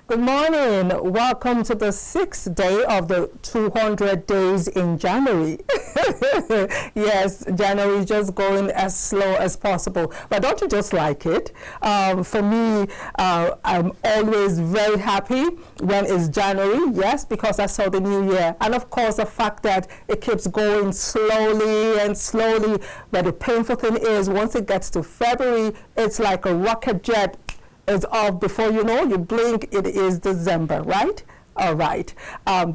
Good morning. Welcome to the 6th day of the 200 days in January. Yes, January is just going as slow as possible. But don't you just like it? For me, I'm always very happy when it's January, yes, because I saw the new year. And of course, the fact that it keeps going slowly and slowly. But the painful thing is, once it gets to February, it's like a rocket jet. It's off before you know, you blink, it is December, right? All right.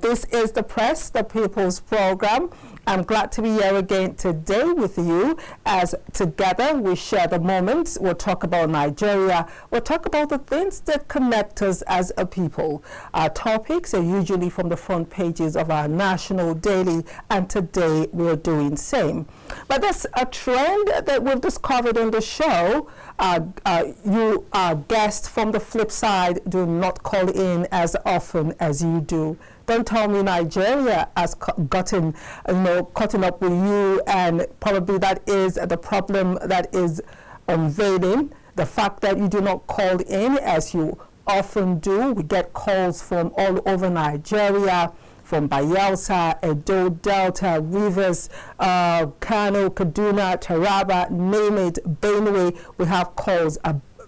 This is the Press, the People's Program. I'm glad to be here again today with you as together we share the moments. We'll talk about Nigeria. We'll talk about the things that connect us as a people. Our topics are usually from the front pages of our national daily, and today we're doing same. But there's a trend that we've discovered on the show. You, our guests from the flip side, do not call in as often as you do. Don't tell me Nigeria has gotten, cutting up with you, and probably that is the problem that is unveiling. The fact that you do not call in as you often do. We get calls from all over Nigeria, from Bayelsa, Edo, Delta, Rivers, Kano, Kaduna, Taraba, name it, Benue. We have calls,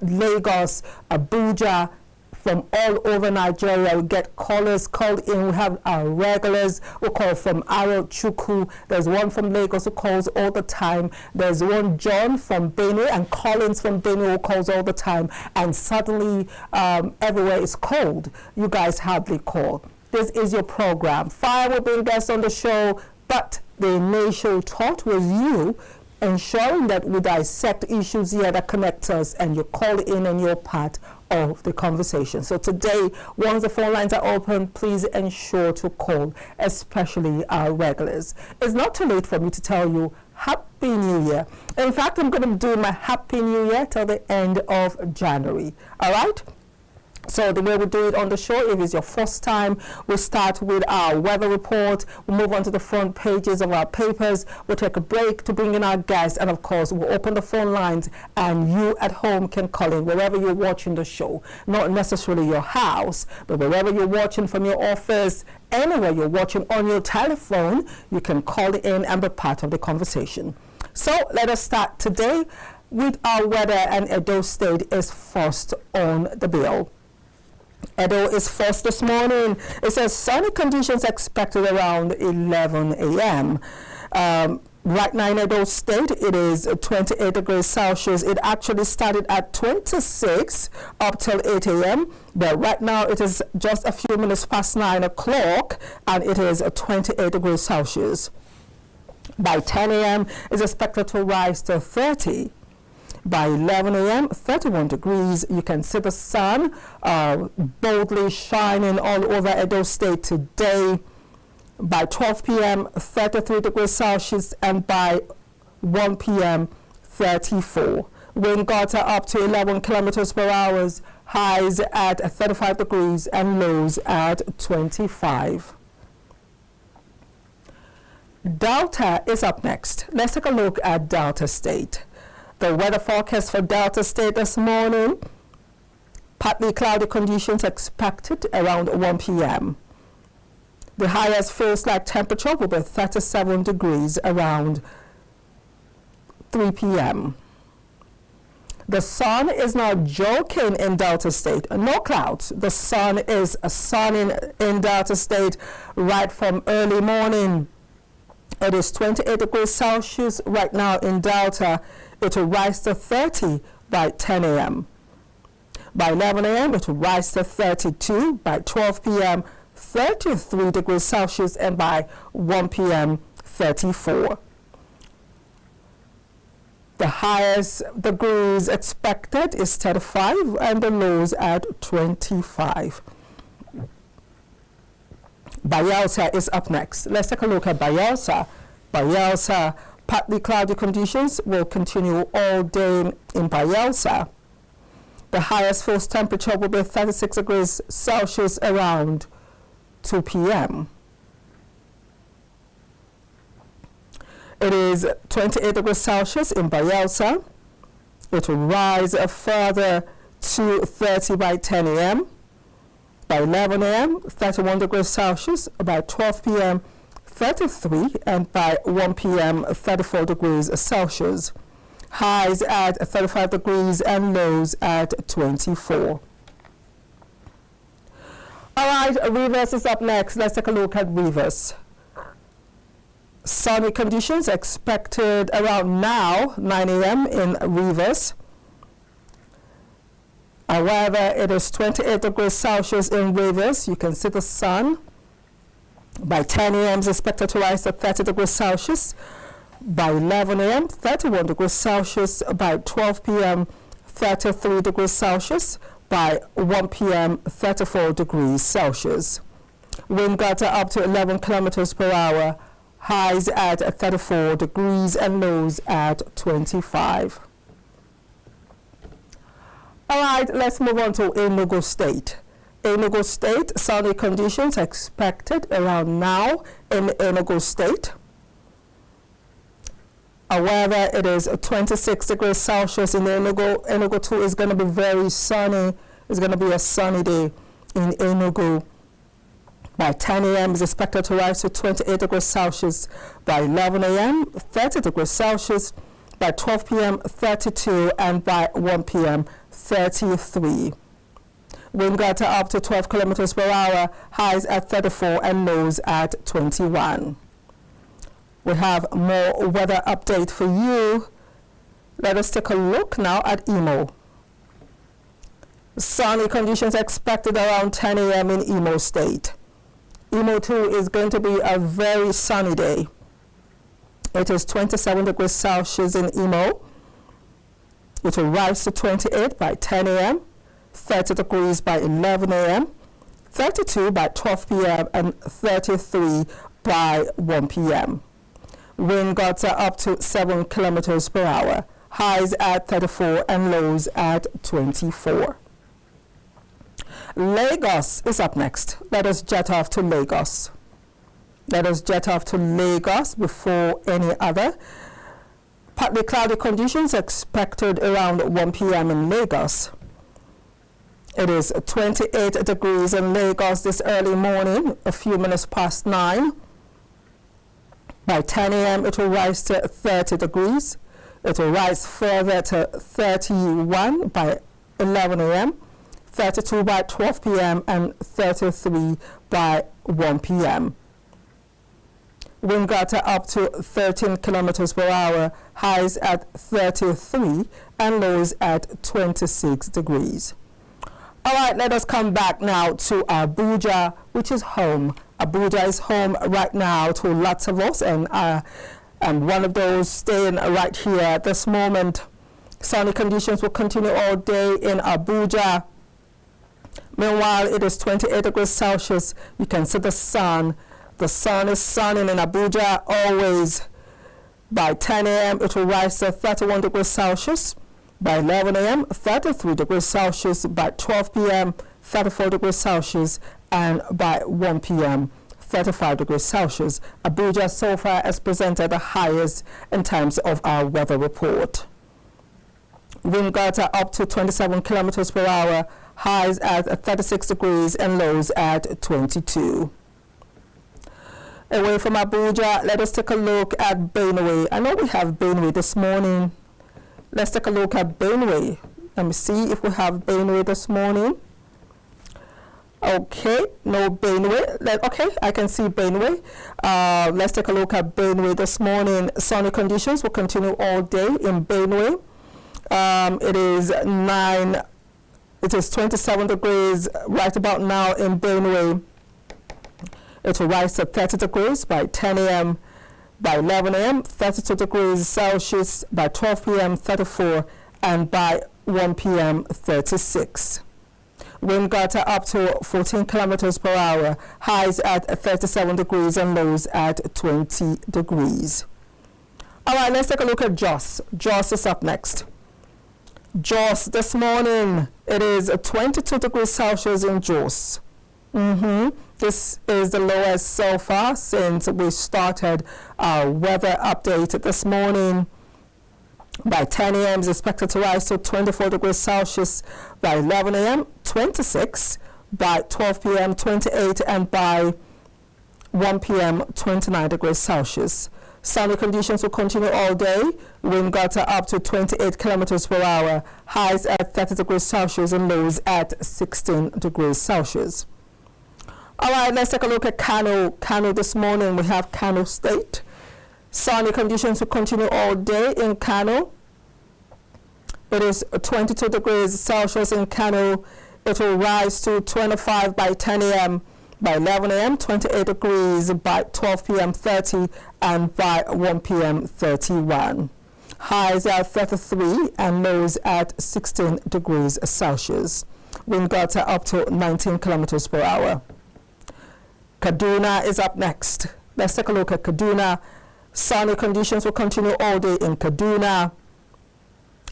Lagos, Abuja, from all over Nigeria. We get callers called in. We have our regulars who call from Nnwanchukwu. There's one from Lagos who calls all the time. There's one John from Benue and Collins from Benue who calls all the time. And suddenly everywhere is cold. You guys hardly call. This is your program. Fire will bring guests on the show, but the initial thought was you ensuring that we dissect issues here that connect us, and you call in and you're part of the conversation. So today, once the phone lines are open, please ensure to call, especially our regulars. It's not too late for me to tell you Happy New Year. In fact, I'm going to do my Happy New Year till the end of January. All right? So the way we do it on the show, if it's your first time, we start with our weather report. We move on to the front pages of our papers. We'll take a break to bring in our guests. And of course, we'll open the phone lines and you at home can call in wherever you're watching the show. Not necessarily your house, but wherever you're watching from your office, anywhere you're watching on your telephone, you can call in and be part of the conversation. So let us start today with our weather, and Edo State is first on the bill. Edo is first this morning. It says sunny conditions expected around 11 a.m. Right now in Edo State, it is 28 degrees Celsius. It actually started at 26 up till 8 a.m. But right now it is just a few minutes past 9 o'clock and it is 28 degrees Celsius. By 10 a.m. it's expected to rise to 30. By 11 a.m., 31 degrees. You can see the sun boldly shining all over Edo State today. By 12 p.m., 33 degrees Celsius, and by 1 p.m., 34. Wind gusts are up to 11 kilometers per hour, highs at 35 degrees and lows at 25. Delta is up next. Let's take a look at Delta State. The weather forecast for Delta State this morning, partly cloudy conditions expected around 1 p.m. The highest feels like temperature will be 37 degrees around 3 p.m. The sun is now joking in Delta State. No clouds. The sun is sunning in Delta State right from early morning. It is 28 degrees Celsius right now in Delta. It will rise to 30 by 10 a.m. By 11 a.m., it will rise to 32. By 12 p.m., 33 degrees Celsius, and by 1 p.m., 34. The highest degrees expected is 35, and the lows at 25. Bayelsa is up next. Let's take a look at Bayelsa. Bayelsa, partly cloudy conditions will continue all day in Bayelsa. The highest first temperature will be 36 degrees Celsius around 2 p.m. It is 28 degrees Celsius in Bayelsa. It will rise further to 30 by 10 a.m. By 11 a.m., 31 degrees Celsius. By 12 p.m., 33, and by 1 p.m., 34 degrees Celsius. Highs at 35 degrees and lows at 24. All right, Rivers is up next. Let's take a look at Rivers. Sunny conditions expected around now, 9 a.m. in Rivers. However, it is 28 degrees Celsius in Rivers. You can see the sun. By 10 a.m. is expected to rise to 30 degrees Celsius. By 11 a.m., 31 degrees Celsius. By 12 p.m., 33 degrees Celsius. By 1 p.m., 34 degrees Celsius. Wind gutter up to 11 kilometers per hour. Highs at 34 degrees and lows at 25. All right, let's move on to Enugu State. Enugu State, sunny conditions expected around now in Enugu State. However, it is 26 degrees Celsius in Enugu. Enugu too is going to be very sunny. It's going to be a sunny day in Enugu. By 10 a.m. is expected to rise to 28 degrees Celsius. By 11 a.m., 30 degrees Celsius. By 12 p.m., 32, and by 1 p.m., 33. Wind gutter up to 12 kilometers per hour, highs at 34 and lows at 21. We have more weather update for you. Let us take a look now at Imo. Sunny conditions expected around 10 a.m. in Imo State. Imo too is going to be a very sunny day. It is 27 degrees Celsius in Imo. It will rise to 28 by 10 a.m., 30 degrees by 11 a.m., 32 by 12 p.m., and 33 by 1 p.m. Wind gutter up to 7 kilometers per hour. Highs at 34 and lows at 24. Lagos is up next. Let us jet off to Lagos. Let us jet off to Lagos before any other. Partly cloudy conditions expected around 1 p.m. in Lagos. It is 28 degrees in Lagos this early morning, a few minutes past 9. By 10 a.m. it will rise to 30 degrees. It will rise further to 31 by 11 a.m., 32 by 12 p.m. and 33 by 1 p.m. Wind gutter up to 13 kilometers per hour, highs at 33 and lows at 26 degrees. All right, let us come back now to Abuja, which is home. Abuja is home right now to lots of us, and one of those staying right here at this moment. Sunny conditions will continue all day in Abuja. Meanwhile, it is 28 degrees Celsius. You can see the sun. The sun is shining in Abuja always. By 10 a.m., it will rise to 31 degrees Celsius. By 11 a.m., 33 degrees Celsius. By 12 p.m., 34 degrees Celsius. And by 1 p.m., 35 degrees Celsius. Abuja so far has presented the highest in terms of our weather report. Wind gutter up to 27 kilometers per hour. Highs at 36 degrees and lows at 22. Away from Abuja, let us take a look at Benue. I know we have Benue this morning. Let's take a look at Benue. Let me see if we have Benue this morning. Okay, no Benue. Okay, I can see Benue. Let's take a look at Benue this morning. Sunny conditions will continue all day in Benue. It is 27 degrees right about now in Benue. It will rise to 30 degrees by 10 a.m. By 11 a.m., 32 degrees Celsius. By 12 p.m., 34. And by 1 p.m., 36. Wind gutter up to 14 kilometers per hour. Highs at 37 degrees and lows at 20 degrees. All right, let's take a look at Jos. Jos is up next. Jos this morning, it is 22 degrees Celsius in Jos. This is the lowest so far since we started our weather update this morning. By 10 a.m. is expected to rise to 24 degrees Celsius. By 11 a.m., 26. by 12 p.m. 28, and by 1 p.m. 29 degrees Celsius. Sunny conditions will continue all day. Wind gusts are up to 28 kilometers per hour. Highs at 30 degrees Celsius and lows at 16 degrees Celsius. All right, let's take a look at Kano. Kano this morning, we have Kano State. Sunny conditions will continue all day in Kano. It is 22 degrees Celsius in Kano. It will rise to 25 by 10 a.m. By 11 a.m., 28 degrees, by 12 p.m., 30, and by 1 p.m., 31. Highs at 33 and lows at 16 degrees Celsius. Wind gusts are up to 19 kilometers per hour. Kaduna is up next. Let's take a look at Kaduna. Sunny conditions will continue all day in Kaduna.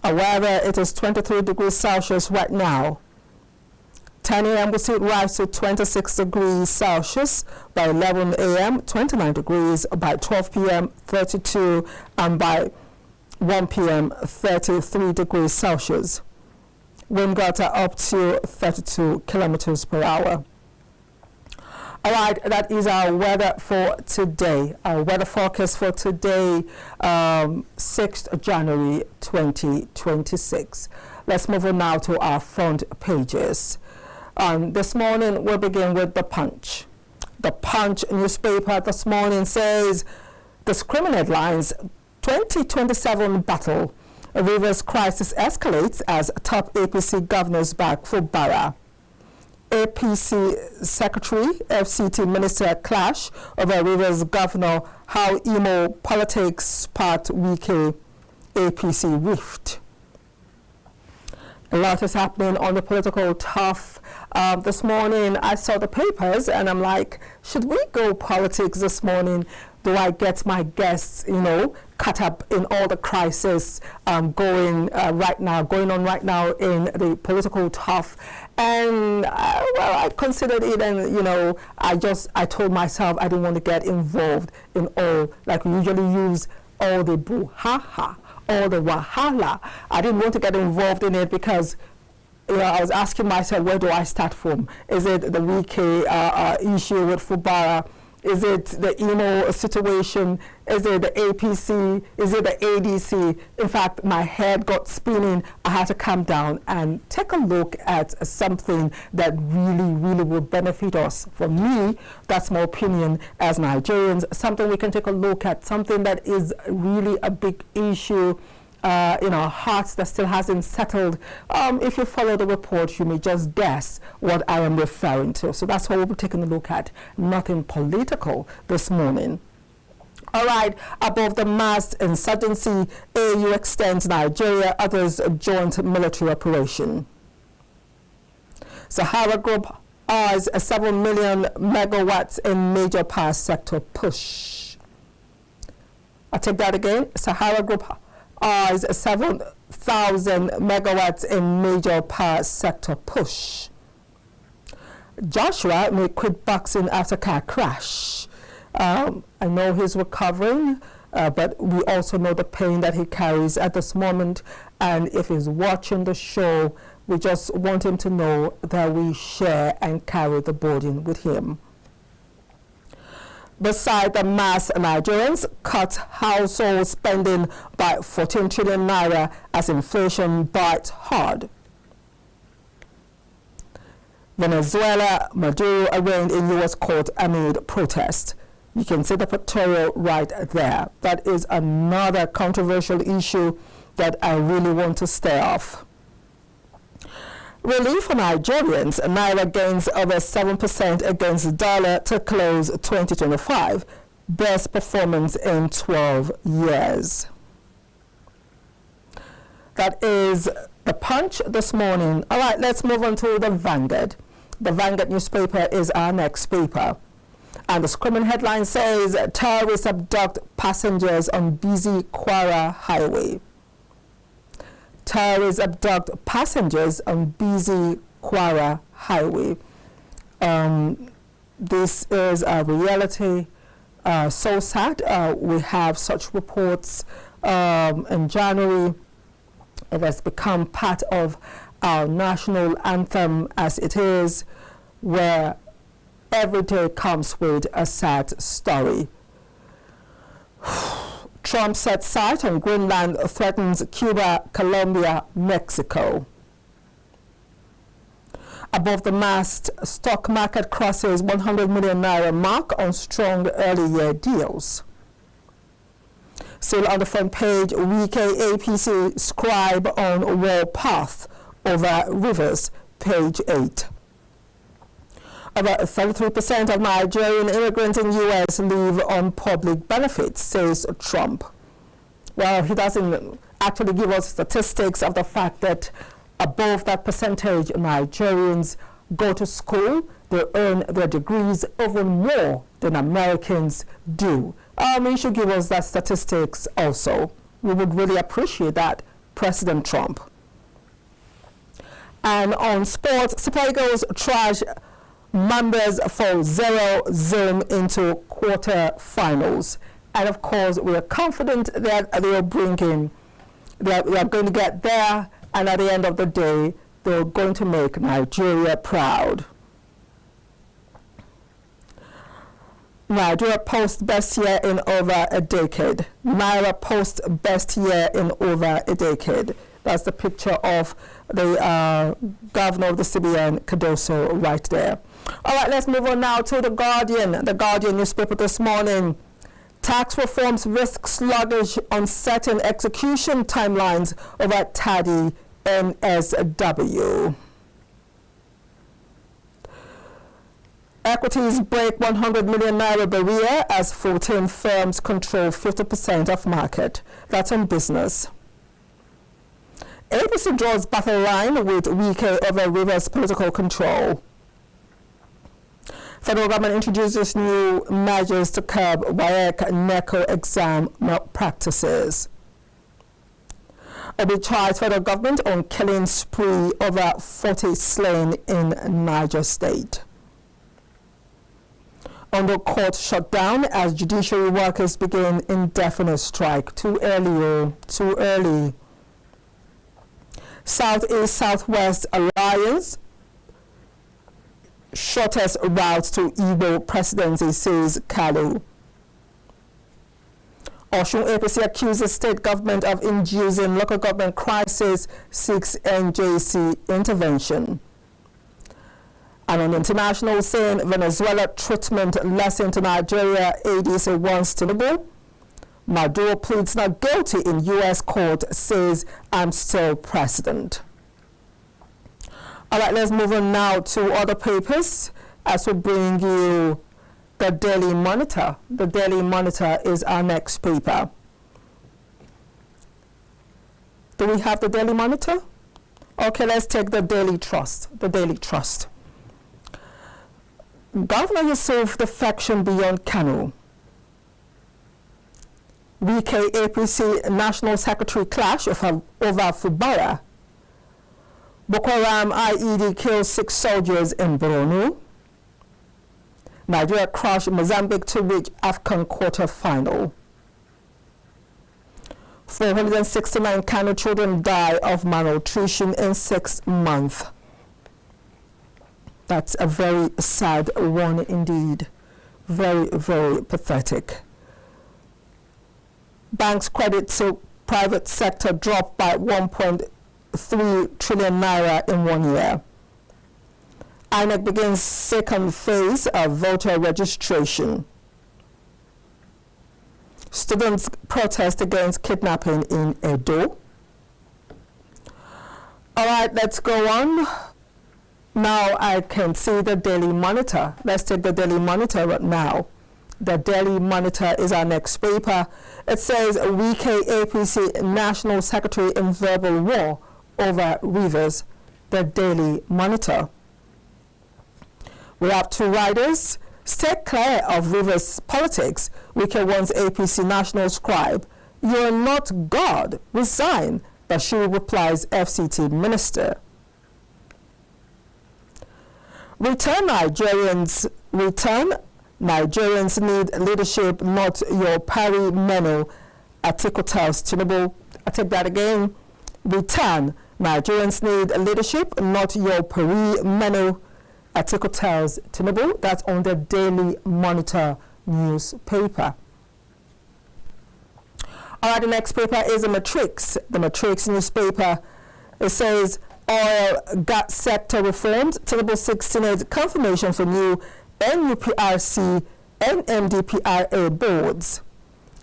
However, it is 23 degrees Celsius right now. 10 a.m. we see it rise to 26 degrees Celsius. By 11 a.m., 29 degrees. By 12 p.m., 32. And by 1 p.m., 33 degrees Celsius. Wind gusts are up to 32 kilometers per hour. All right, that is our weather for today. Our weather forecast for today, 6th January 2026. Let's move on now to our front pages. This morning, we'll begin with The Punch. The Punch newspaper this morning says, the screaming headlines, 2027 battle. Rivers crisis escalates as top APC governors back for Barra. APC Secretary, FCT Minister clash over Rivers Governor, how Imo politics sparked Wike APC rift. A lot is happening on the political turf. This morning I saw the papers and I'm like, should we go politics this morning? Do I get my guests, caught up in all the crisis going on right now in the political turf? And I considered it, and I told myself I didn't want to get involved in all, like we usually use all the brouhaha, all the wahala. I didn't want to get involved in it because I was asking myself, where do I start from? Is it the Wike issue with Fubara? Is it the Imo situation? Is it the APC? Is it the ADC? In fact, my head got spinning. I had to calm down and take a look at something that really will benefit us. For me, that's my opinion as Nigerians, something we can take a look at, something that is really a big issue in our hearts that still hasn't settled. If you follow the report, you may just guess what I am referring to. So that's what we'll be taking a look at. Nothing political this morning. All right, above the masked insurgency, AU extends Nigeria, others joint military operation. Sahara Group eyes 7 million megawatts in major power sector push. I'll take that again. Sahara Group eyes 7,000 megawatts in major power sector push. Joshua may quit boxing after car crash. I know he's recovering, but we also know the pain that he carries at this moment. And if he's watching the show, we just want him to know that we share and carry the burden with him. Beside the mass, Nigerians cut household spending by 14 trillion naira as inflation bites hard. Venezuela, Maduro arraigned in U.S. court amid protest. You can see the pictorial right there. That is another controversial issue that I really want to stay off. Relief for Nigerians, Naira gains over 7% against the dollar to close 2025. Best performance in 12 years. That is The Punch this morning. All right, let's move on to the Vanguard. The Vanguard newspaper is our next paper. And the screaming headline says, terrorists abduct passengers on busy Kwara highway. Terrorists abduct passengers on busy Kwara highway. This is a reality. So sad. We have such reports in January. It has become part of our national anthem as it is. where every day comes with a sad story. Trump sets sight on Greenland, threatens Cuba, Colombia, Mexico. Above the mast, stock market crosses 100 million naira mark on strong early year deals. Still on the front page, Wike APC scribe on war path over rivers, page 8. About 33% of Nigerian immigrants in U.S. live on public benefits, says Trump. Well, he doesn't actually give us statistics of the fact that above that percentage, Nigerians go to school, they earn their degrees even more than Americans do. He should give us that statistics also. We would really appreciate that, President Trump. And on sports, Super Eagles trash Mambas for 0-0 into quarter-finals. And of course, we are confident that they are going to get there, and at the end of the day, they're going to make Nigeria proud. Nigeria post best year in over a decade. Naira post best year in over a decade. That's the picture of the governor of the CBN, Cardoso, right there. All right, let's move on now to The Guardian. The Guardian newspaper this morning. Tax reforms risk sluggish, uncertain execution timelines over TADI NSW. Equities break 100 million naira barrier as 14 firms control 50% of market. That's on business. APC draws battle line with Wike over Rivers political control. Federal government introduces new measures to curb WAEC NECO exam malpractices. Obi charged federal government on killing spree over 40 slain in Niger State. Under court shut down as judiciary workers begin indefinite strike. Too early, too early. Southeast-Southwest Alliance shortest route to Igbo presidency, says Kalu. Osun APC accuses state government of inducing local government crisis, seeks NJC intervention. And on international scene, Venezuela treatment lesson to Nigeria, ADC wants Tinubu. Maduro pleads not guilty in U.S. court, says I'm still president. All right, let's move on now to other papers as we bring you the Daily Monitor. The Daily Monitor is our next paper. Do we have the Daily Monitor? Okay, let's take the Daily Trust. The Daily Trust. Governor Yusuf defection beyond Kanu. Wike APC National Secretary clash over Fubara. Boko Haram IED kills 6 soldiers in Borno. Nigeria crushed Mozambique to reach AFCON quarter-final. 469 Kano children die of malnutrition in 6 months. That's a very sad one indeed. Very, very pathetic. Banks' credit to private sector dropped by 1.3 trillion naira in 1 year. INEC begins second phase of voter registration. Students protest against kidnapping in Edo. All right, let's go on. Now I can see the Daily Monitor. Let's take the Daily Monitor right now. The Daily Monitor is our next paper. It says Wike APC National Secretary in verbal war over Rivers. The Daily Monitor. We have 2 riders. Stay clear of Rivers politics. Wike wants APC National Scribe. You're not God. Resign. Bashir replies FCT Minister. Return Nigerians need leadership, not your pari menu. Atiku tells Tinubu. I take that again. Return Nigerians need leadership, not your pari menu. Atiku tells Tinubu. That's on the Daily Monitor newspaper. All right, the next paper is the Matrix. The Matrix newspaper. It says oil gas sector reforms. Tinubu 16 confirmation for new NUPRC and MDPRA boards.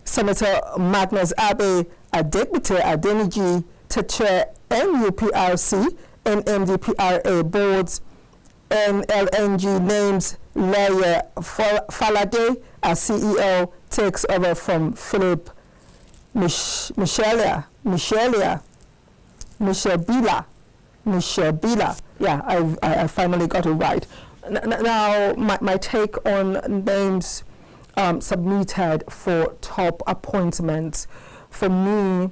Senator Magnus Abe Adegbite Adeniji to chair NUPRC and MDPRA boards. NLNG names Lawyer Falade as CEO, takes over from Philip Michelle Bila. Yeah, I finally got it right. Now, my take on names submitted for top appointments. For me,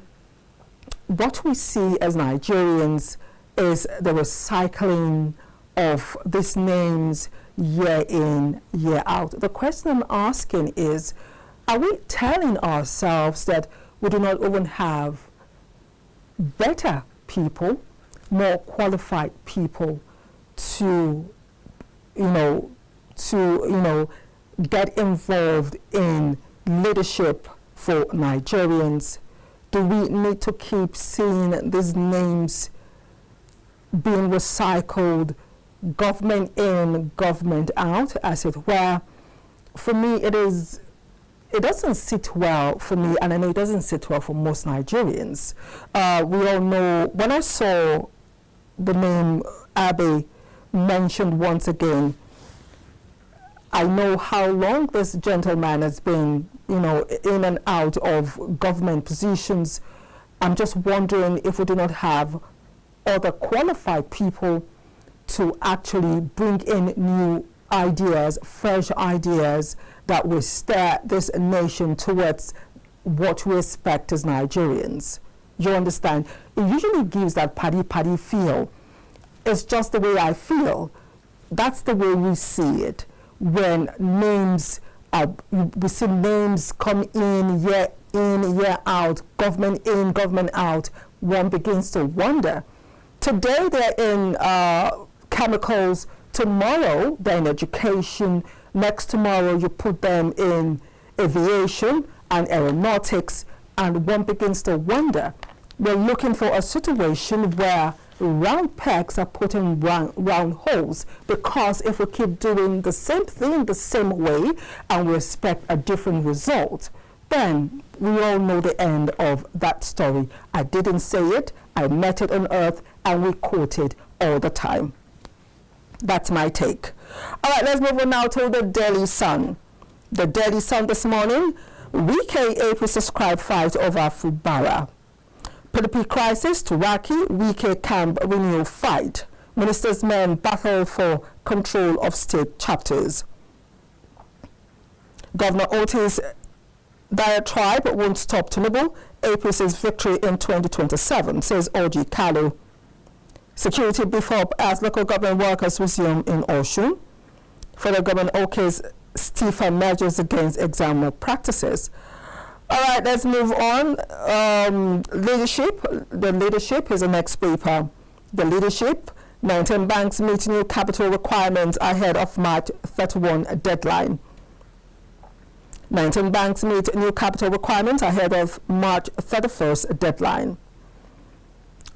what we see as Nigerians is the recycling of these names year in, year out. The question I'm asking is, are we telling ourselves that we do not even have better people, more qualified people to get involved in leadership for Nigerians? Do we need to keep seeing these names being recycled, government in, government out, as it were? For me, it doesn't sit well for me, and I know it doesn't sit well for most Nigerians. We all know, when I saw the name Abe mentioned once again, I know how long this gentleman has been, in and out of government positions. I'm just wondering if we do not have other qualified people to actually bring in new ideas, fresh ideas that will steer this nation towards what we expect as Nigerians. You understand? It usually gives that party feel. It's just the way I feel. That's the way we see it. When names, we see names come in, year out, government in, government out, one begins to wonder. Today they're in chemicals, tomorrow they're in education, next tomorrow you put them in aviation and aeronautics, and one begins to wonder. We're looking for a situation where round pegs are put in round holes, because if we keep doing the same thing the same way and we expect a different result, then we all know the end of that story. I didn't say it, I met it on earth, and we quote it all the time. That's my take. All right, let's move on now to the Daily Sun. The Daily Sun this morning, Wike AP subscribe fight over Fubara. PDP crisis, Turaki, Wike camp renewal fight. Ministers' men battle for control of state chapters. Governor Otis' diatribe won't stop Tinubu. APC's victory in 2027, says Oji Kalu. Security beef up as local government workers resume in Osun. Federal government OK's stiffer measures against exam malpractices. All right, let's move on. Leadership. The leadership is the next paper. The leadership. 19 banks meet new capital requirements ahead of March 31 deadline. 19 banks meet new capital requirements ahead of March 31st deadline.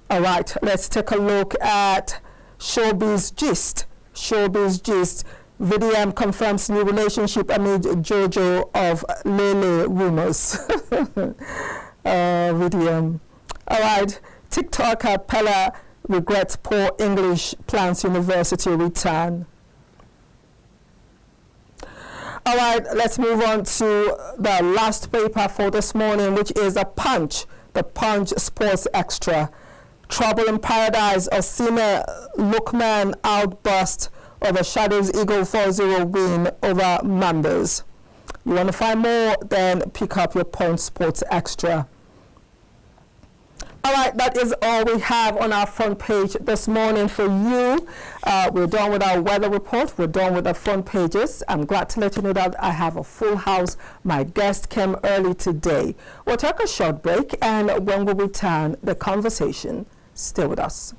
All right, let's take a look at Showbiz Gist. Showbiz Gist. VDM confirms new relationship amid JoJo of Lele rumors. VDM. All right, TikToker Pella regrets poor English, plans university return. All right, let's move on to the last paper for this morning, which is a Punch, the Punch Sports Extra. Trouble in Paradise, Osime Lookman outburst over Shadows Eagle 4-0 win over Mambas. You want to find more? Then pick up your Punch Sports Extra. All right, that is all we have on our front page this morning for you. We're done with our weather report. We're done with the front pages. I'm glad to let you know that I have a full house. My guest came early today. We'll take a short break, and when we return, the conversation. Stay with us.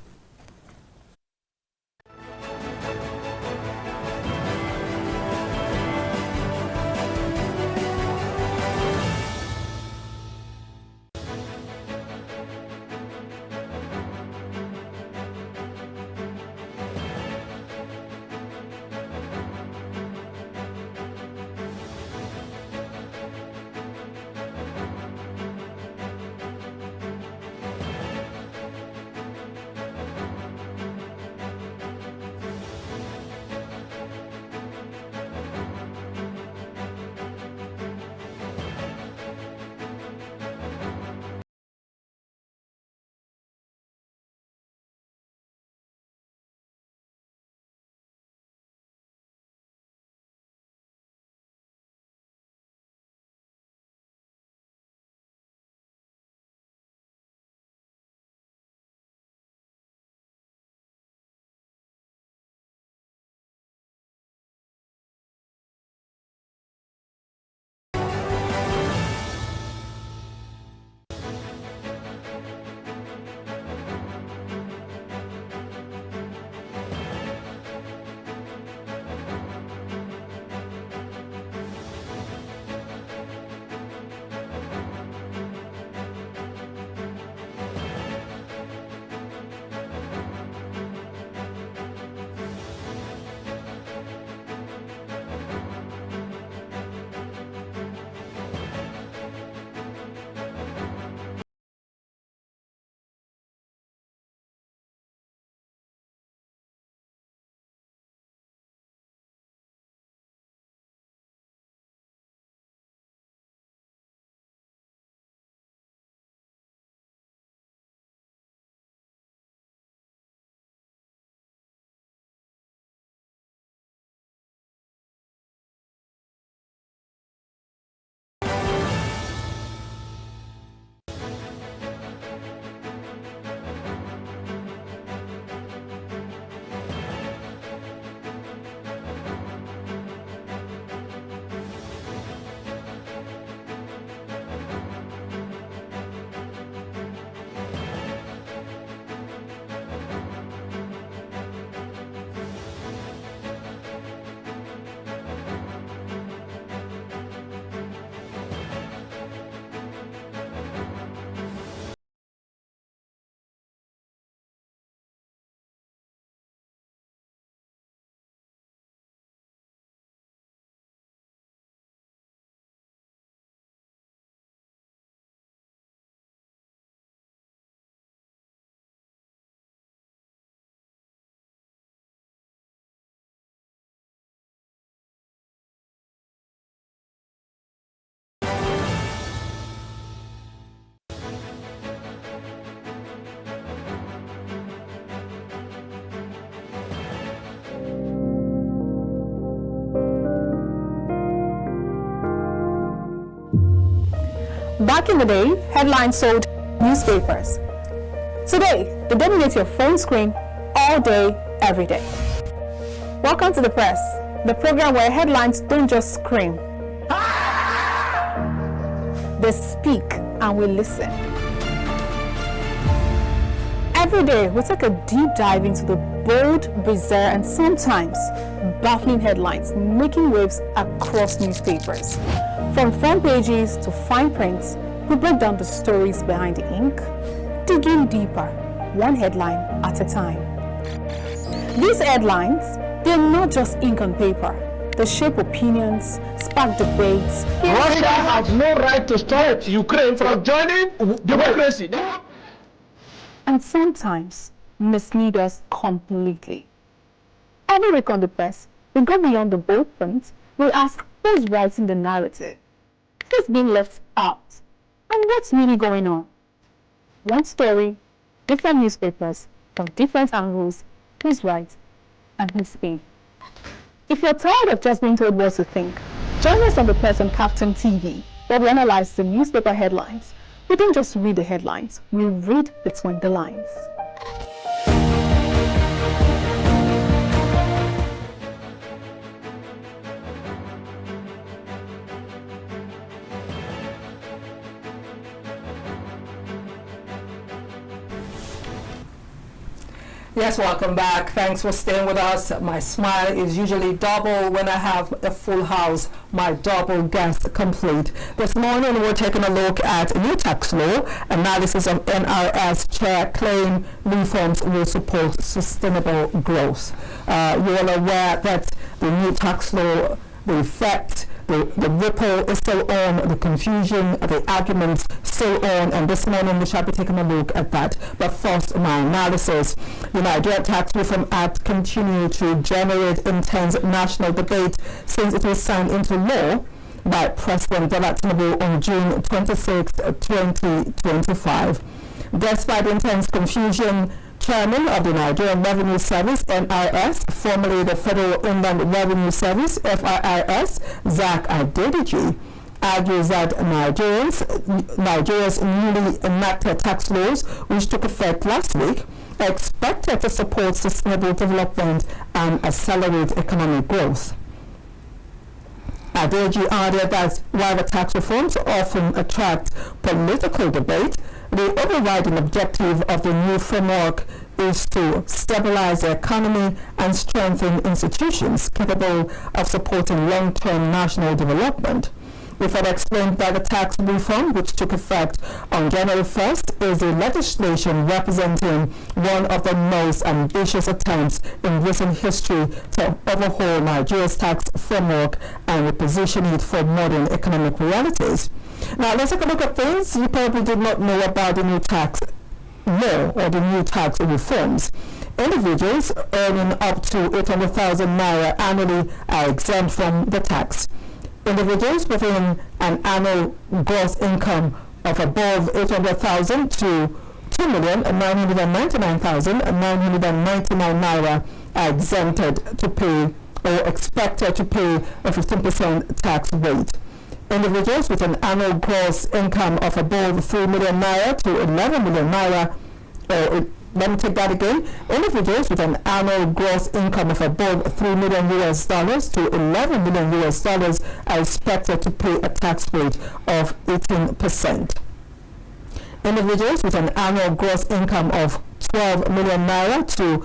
Back in the day, headlines sold newspapers. Today, they dominate your phone screen all day, every day. Welcome to The Press, the program where headlines don't just scream. They speak and we listen. Every day, we take a deep dive into the bold, bizarre, and sometimes baffling headlines making waves across newspapers. From front pages to fine prints, we break down the stories behind the ink, digging deeper, one headline at a time. These headlines, they're not just ink on paper. They shape opinions, spark debates. Russia has no right to stop Ukraine from joining democracy. And sometimes mislead us completely. Every week on The Press, we go beyond the bold print. We ask who's writing the narrative, who's being left out, and what's really going on. One story, different newspapers, from different angles, who's right and who's paid. If you're tired of just being told what to think, join us on The Press on KAFTAN TV, where we analyze the newspaper headlines. We don't just read the headlines, we read between the lines. Yes, welcome back. Thanks for staying with us. My smile is usually double when I have a full house, my double guest complete. This morning we're taking a look at new tax law, analysis of NRS chair claim reforms will support sustainable growth. You're all aware that the new tax law, the effect, the ripple is still on, the confusion, the arguments still on, and this morning we shall be taking a look at that. But first, my analysis. The Nigerian Tax Reform Act continued to generate intense national debate since it was signed into law by President Bola Tinubu on June 26, 2025. Despite intense confusion, Chairman of the Nigerian Revenue Service, NRS, formerly the Federal Inland Revenue Service, FIRS, Zach Adedeji, argues that Nigeria's newly enacted tax laws, which took effect last week, are expected to support sustainable development and accelerate economic growth. Adedeji added that while the tax reforms often attract political debate, the overriding objective of the new framework is to stabilize the economy and strengthen institutions capable of supporting long-term national development. We further explained that the tax reform, which took effect on January 1st, is a legislation representing one of the most ambitious attempts in recent history to overhaul Nigeria's tax framework and reposition it for modern economic realities. Now, let's take a look at things you probably did not know about the new tax law or the new tax reforms. Individuals earning up to 800,000 naira annually are exempt from the tax. Individuals within an annual gross income of above 800,000 to 2,999,999 naira are exempted to pay or expected to pay a 15% tax rate. Individuals with an annual gross income of above 3 million naira to 11 million naira, let me take that again. Individuals with an annual gross income of above $3 million to $11 million are expected to pay a tax rate of 18%. Individuals with an annual gross income of 12 million naira to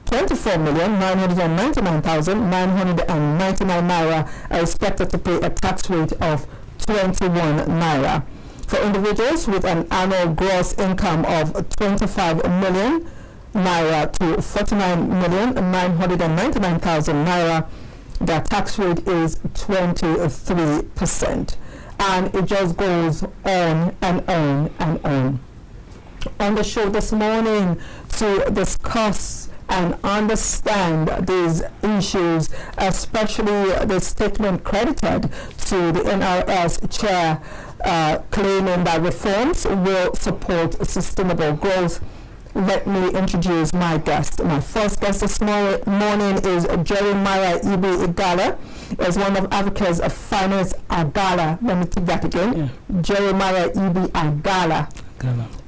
24,999,999 naira are expected to pay a tax rate of 21 naira. For individuals with an annual gross income of 25 million naira to 49,999,000 naira, their tax rate is 23%. And it just goes on and on and on. On the show this morning to discuss and understand these issues, especially the statement credited to the NRS chair claiming that reforms will support sustainable growth. let me introduce my guest. My first guest this morning is Jeremiah Ibi Agala. Is one of Africa's finest Agala. Let me take that again. Yeah. Jeremiah Ibi Agala.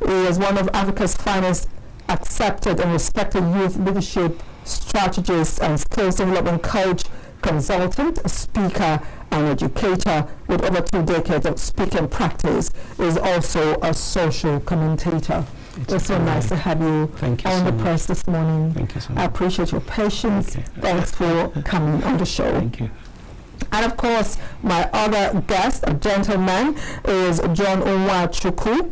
He is one of Africa's finest accepted and respected youth leadership strategist and skills development coach, consultant, speaker, and educator with over 2 decades of speaking practice. Is also a social commentator. It's so nice to have you on the press this morning. Thank you so much. I appreciate your patience. Thanks for coming on the show. Thank you. And of course, my other guest, a gentleman, is John Nnwanchukwu.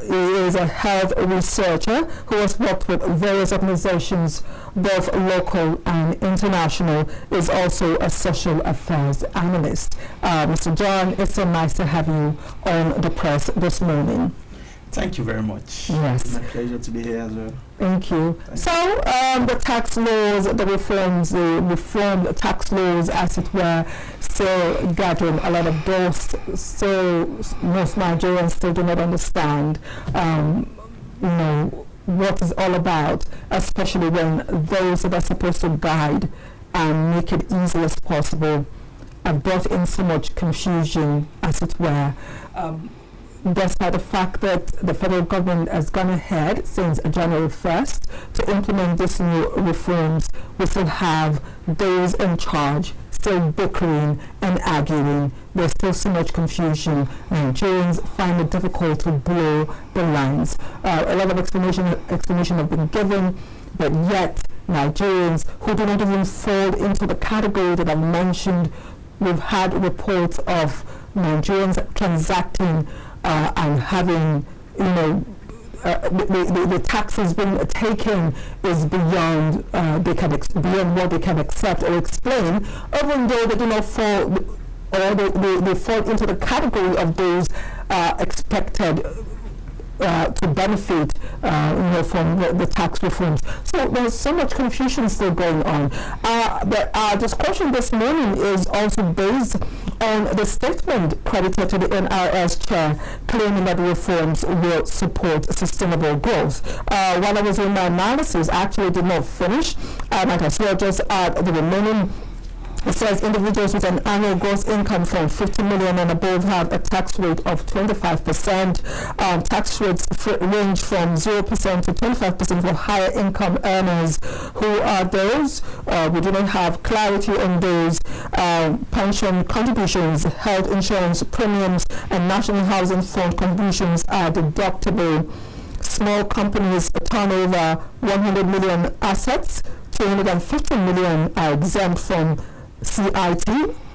He is a health researcher who has worked with various organizations, both local and international. Is also a social affairs analyst. Mr. John, it's so nice to have you on the press this morning. Thank you very much. Yes. It's my pleasure to be here as well. Thank you. So the tax laws, the reformed tax laws, as it were, still gathering a lot of dust. So most Nigerians still do not understand, what it's all about, especially when those that are supposed to guide and make it easy as possible have brought in so much confusion, as it were. Despite the fact that the federal government has gone ahead since January 1st to implement these new reforms, we still have those in charge still bickering and arguing. There's still so much confusion. Nigerians find it difficult to blow the lines. A lot of explanation have been given, but yet Nigerians who do not even fall into the category that I mentioned, we've had reports of Nigerians transacting and having, the taxes being taken is beyond beyond what they can accept or explain, even though they do not fall, or they fall into the category of those expected to benefit, from the tax reforms. So there's so much confusion still going on. But our discussion this morning is also based on the statement credited to the NRS chair, claiming that the reforms will support sustainable growth. While I was in my analysis, I actually did not finish. I might as well just add the remaining. It says individuals with an annual gross income from 50 million and above have a tax rate of 25%. Tax rates range from 0% to 25% for higher income earners. Who are those? We do not have clarity on those. Pension contributions, health insurance premiums, and National Housing Fund contributions are deductible. Small companies turnover 100 million assets, 250 million are exempt from CIT,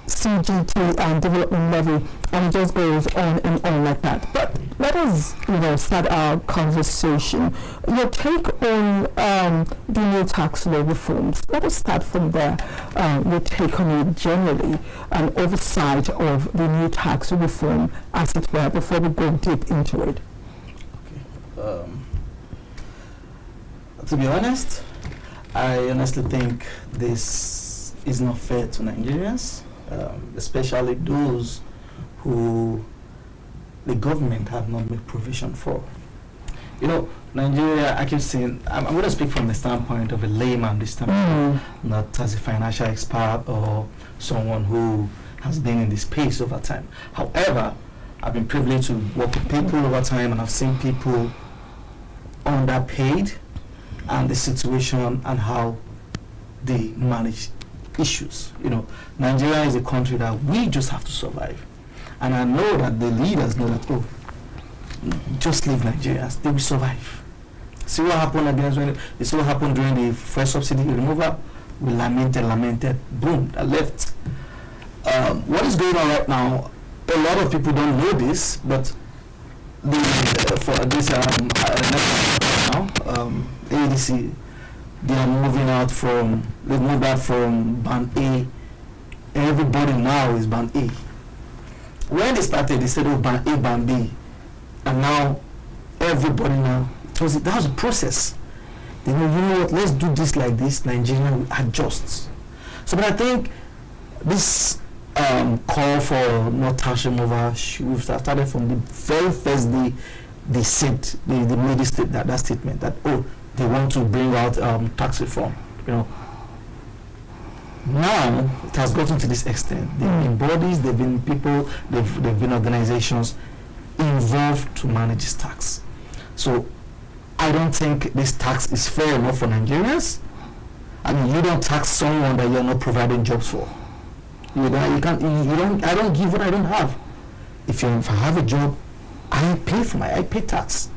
CGT, and development levy, and it just goes on and on like that. But let us, start our conversation. Your take on the new tax law reforms. Let us start from there. Your take on it generally, and oversight of the new tax reform, as it were, before we go deep into it. Okay. To be honest, I honestly think this is not fair to Nigerians, especially those who the government have not made provision for. Nigeria, I keep saying, I'm going to speak from the standpoint of a layman this time, not as a financial expert or someone who has been in this space over time. However, I've been privileged to work with people over time, and I've seen people underpaid and the situation and how they manage issues. Nigeria is a country that we just have to survive, and I know that the leaders know that. Just leave Nigeria, they will survive. See what happened it's what happened during the first subsidy removal. We lamented, boom, that left. What is going on right now? A lot of people don't know this, but for this ADC. They are moving out from, they moved out from Band A. Everybody now is Band A. When they started, they said, Band A, Band B. And now, everybody now, that was a process. They know, you know what, let's do this like this, Nigeria will adjust. So, but I think this call for not tax remover, we've started from the very first day they said, they made that statement that, oh, they want to bring out tax reform. You know, now it has gotten to this extent. There have been bodies, there have been people, there have been organizations involved to manage this tax. So I don't think this tax is fair enough for Nigerians. I mean, you don't tax someone that you're not providing jobs for. I don't give what I don't have. If I have a job, I pay tax.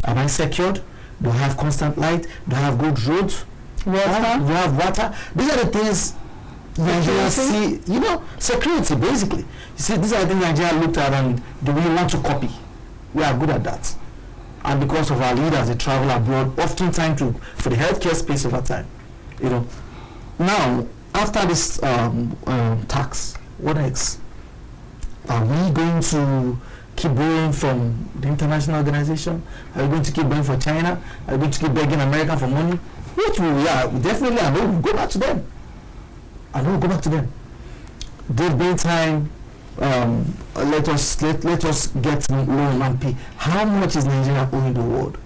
Am I secured? Do I have constant light? Do I have good roads? Water? Do I have water? These are the things Nigeria see, security basically. You see, these are the things Nigeria looked at and do we want to copy? We are good at that. And because of our leaders, they travel abroad, oftentimes for the healthcare space over time. Now, after this tax, what else? Are we going to keep borrowing from the international organization? Are we going to keep borrowing for China? Are we going to keep begging America for money? Which we are. Definitely, I know we'll go back to them. There'll be time, let us get loan and pay. How much is Nigeria owing the world?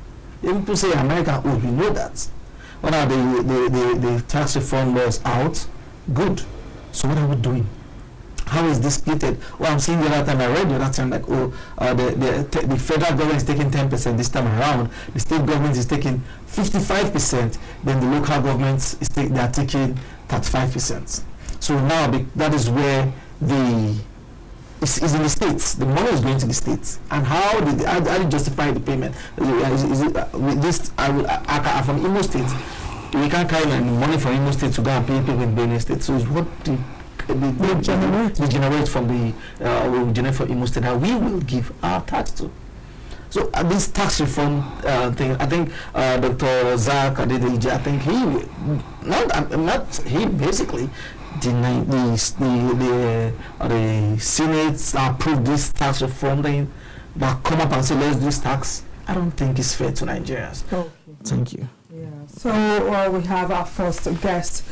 If people say America owes, we know that. What are the tax reform laws out? Good. So what are we doing? How is this splitted? Well, I'm seeing the other time I read the other time like, the federal government is taking 10% this time around. The state government is taking 55%. Then the local governments they are taking 35%. So now that is where it's in the states. The money is going to the states. And how do you justify the payment? I'm from Imo State. We can't carry money from Imo State to go and pay people in Benin State. So it's what we generate from we generate from Imo State that we will give our tax to. So this tax reform thing, I think Dr. Zach Adediji, I think he basically the Senate approved this tax reform thing, but come up and say let's do this tax. I don't think it's fair to Nigerians. Okay. Thank you. Yeah. So we have our first guest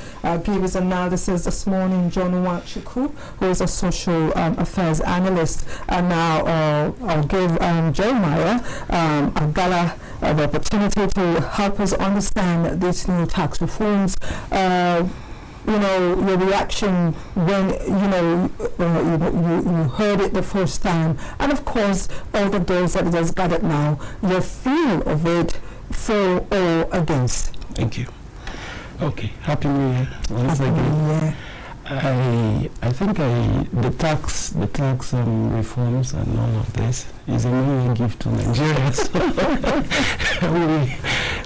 give his analysis this morning, John Nnwanchukwu, who is a social affairs analyst. And now I'll give Jeremiah Agala the opportunity to help us understand these new tax reforms. Your reaction when you heard it the first time, and of course all the days that it has gathered now, your feel of it, for or against. Thank you. Okay, Happy New Year. Happy New Year. I think the tax reforms and all of this is a new gift to Nigerians.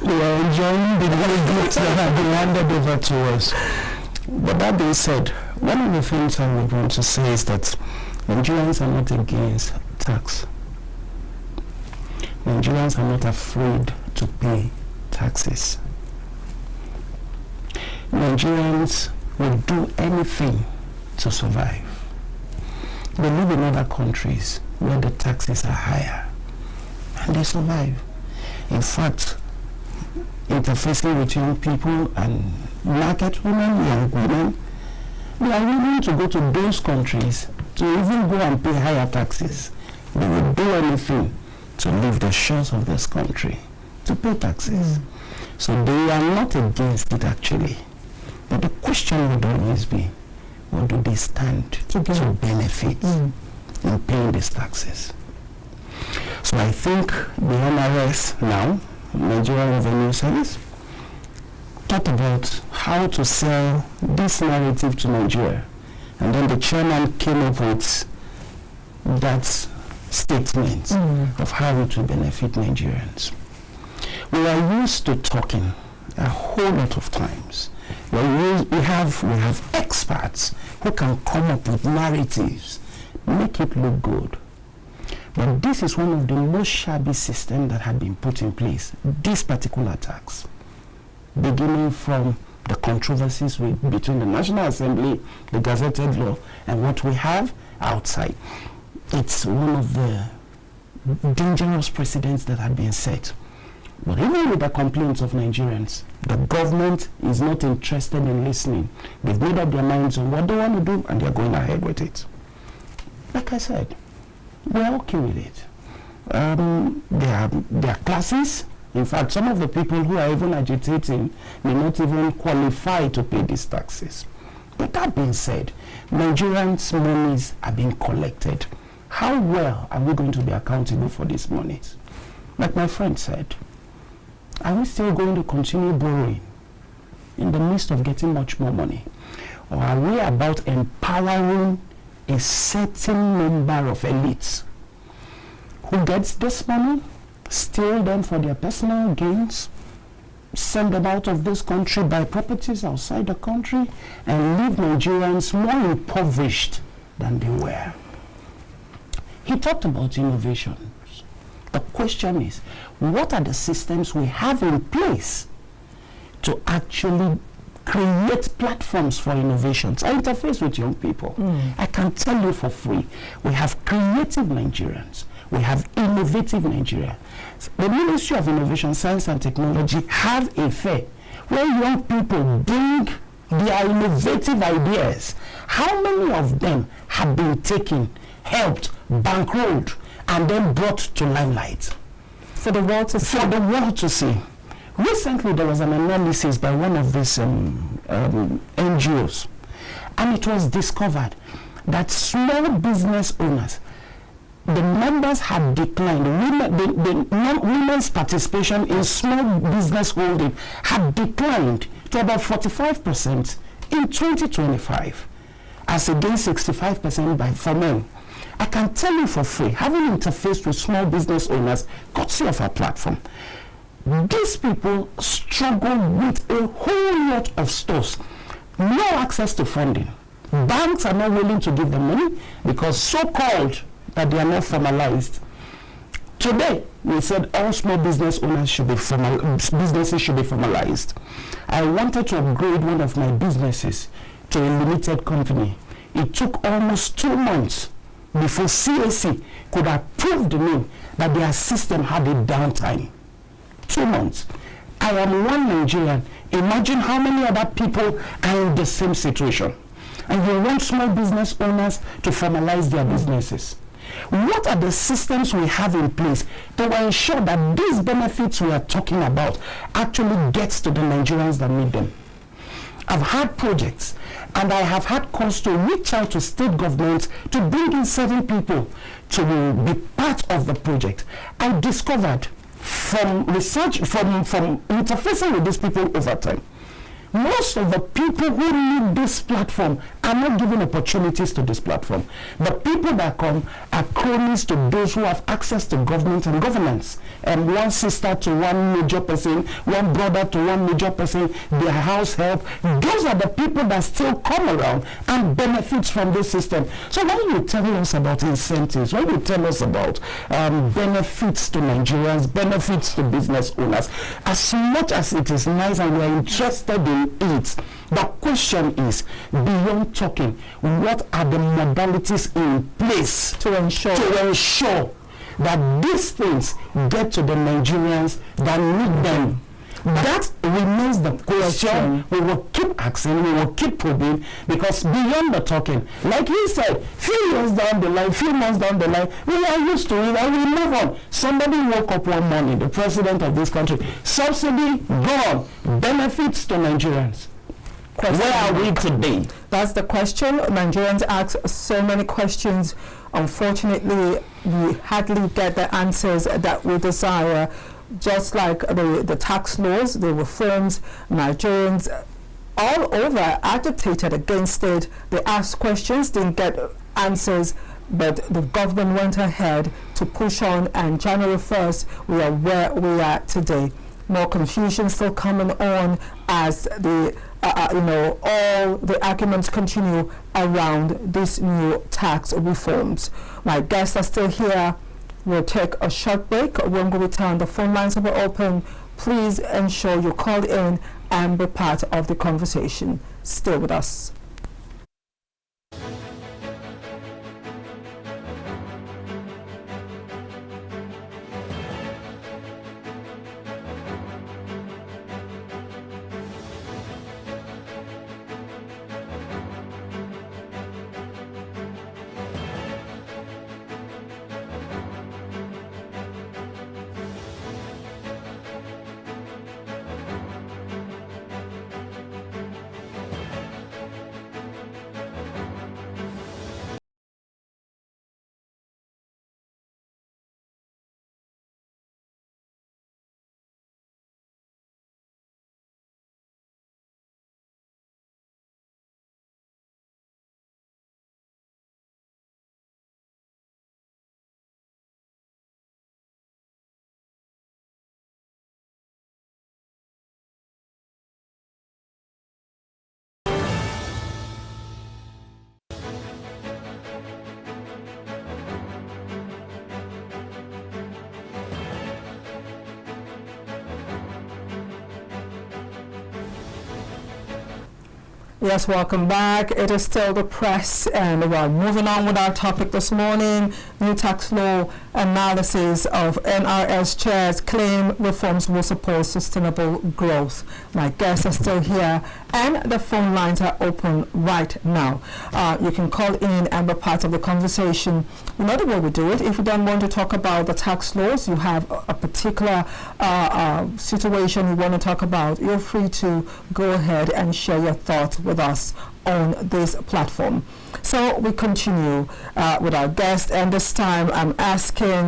we are enjoying the very gifts that have been handed over to us. But that being said, one of the things I would want to say is that Nigerians are not against tax. Nigerians are not afraid to pay taxes. Nigerians will do anything to survive. They live in other countries where the taxes are higher and they survive. In fact, interfacing with young people and market women, young women, they are willing to go to those countries to even go and pay higher taxes. They will do anything to leave the shores of this country to pay taxes. So they are not against it actually. But the question would always be, what do they stand to benefit in paying these taxes? So I think the NRS now, Nigerian Revenue Service, thought about how to sell this narrative to Nigeria. And then the chairman came up with that statement of how it will benefit Nigerians. We are used to talking a whole lot of times. We have experts who can come up with narratives, make it look good. But this is one of the most shabby systems that had been put in place, this particular tax, beginning from the controversies between the National Assembly, the gazetted law, and what we have outside. It's one of the dangerous precedents that had been set. But even with the complaints of Nigerians, the government is not interested in listening. They've made up their minds on what they want to do, and they're going ahead with it. Like I said, we're okay with it. their classes. In fact, some of the people who are even agitating may not even qualify to pay these taxes. But that being said, Nigerians' monies are being collected. How well are we going to be accountable for these monies? Like my friend said, are we still going to continue borrowing in the midst of getting much more money? Or are we about empowering a certain number of elites who gets this money, steal them for their personal gains, send them out of this country, buy properties outside the country, and leave Nigerians more impoverished than they were? He talked about innovations. The question is, what are the systems we have in place to actually create platforms for innovations? I interface with young people. I can tell you for free, we have creative Nigerians. We have innovative Nigeria. The Ministry of Innovation, Science and Technology have a fair where young people bring their innovative ideas. How many of them have been taken, helped, bankrolled, and then brought to limelight? For the world to see. For the world to see. Recently, there was an analysis by one of these NGOs, and it was discovered that small business owners, the numbers had declined. Women's participation in small business holding had declined to about 45% in 2025, as against 65% for men. I can tell you for free, having interfaced with small business owners, courtesy of our platform, these people struggle with a whole lot of stores. No access to funding. Banks are not willing to give them money because so-called that they are not formalized. Today, we said all small business owners should be businesses should be formalized. I wanted to upgrade one of my businesses to a limited company. It took almost 2 months before CAC could approve the name that their system had a downtime. 2 months. I am one Nigerian. Imagine how many other people are in the same situation. And you want small business owners to formalize their businesses. What are the systems we have in place to ensure that these benefits we are talking about actually gets to the Nigerians that need them? I've had projects, and I have had calls to reach out to state governments to bring in certain people to be part of the project. I discovered from research, from interfacing with these people over time, most of the people who need this platform are not given opportunities to this platform. The people that come are cronies to those who have access to government and governance. And one sister to one major person, one brother to one major person, their house help. Those are the people that still come around and benefits from this system. So when you tell us about incentives, when you tell us about benefits to Nigerians, benefits to business owners, as much as it is nice and we are interested in it, the question is, beyond talking, what are the modalities in place to ensure that these things get to the Nigerians that need them? That remains the question. We will keep asking, we will keep probing, because beyond the talking, like he said, few years down the line, few months down the line, we are used to it and we move on. Somebody woke up one morning, the president of this country, subsidy gone, benefits to Nigerians. Where are we today? That's the question. Nigerians ask so many questions. Unfortunately, we hardly get the answers that we desire. Just like the tax laws, the reforms, Nigerians all over agitated against it. They asked questions, didn't get answers, but the government went ahead to push on, and January 1st, we are where we are today. More confusion still coming on as the all the arguments continue around these new tax reforms. My guests are still here. We'll take a short break. When we return, the phone lines will be open. Please ensure you call in and be part of the conversation. Stay with us. Yes, welcome back. It is still the press, and we're moving on with our topic this morning. New tax law analysis of NRS chairs claim reforms will support sustainable growth. My guests are still here, and the phone lines are open right now. You can call in and be part of the conversation. You know the way we do it. If you don't want to talk about the tax laws, you have a particular situation you want to talk about, you're free to go ahead and share your thoughts with us on this platform. So we continue with our guest, and this time I'm asking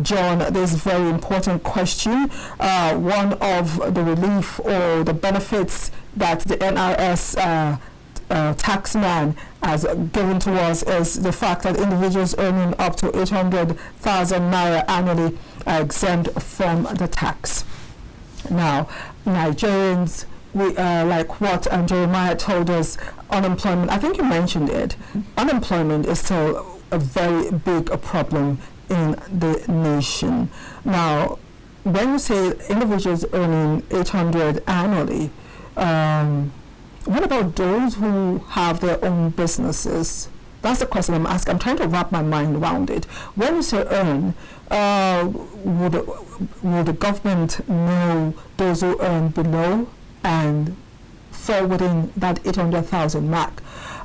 John this very important question. One of the relief or the benefits that the NRS taxman has given to us is the fact that individuals earning up to 800,000 naira annually are exempt from the tax. Now, Nigerians, we like what Jeremiah told us, unemployment, I think you mentioned it, unemployment is still a very big problem in the nation. Now, when you say individuals earning 800 annually, what about those who have their own businesses? That's the question I'm asking. I'm trying to wrap my mind around it. When you say earn, will the government know those who earn below and fall within that 800,000 mark?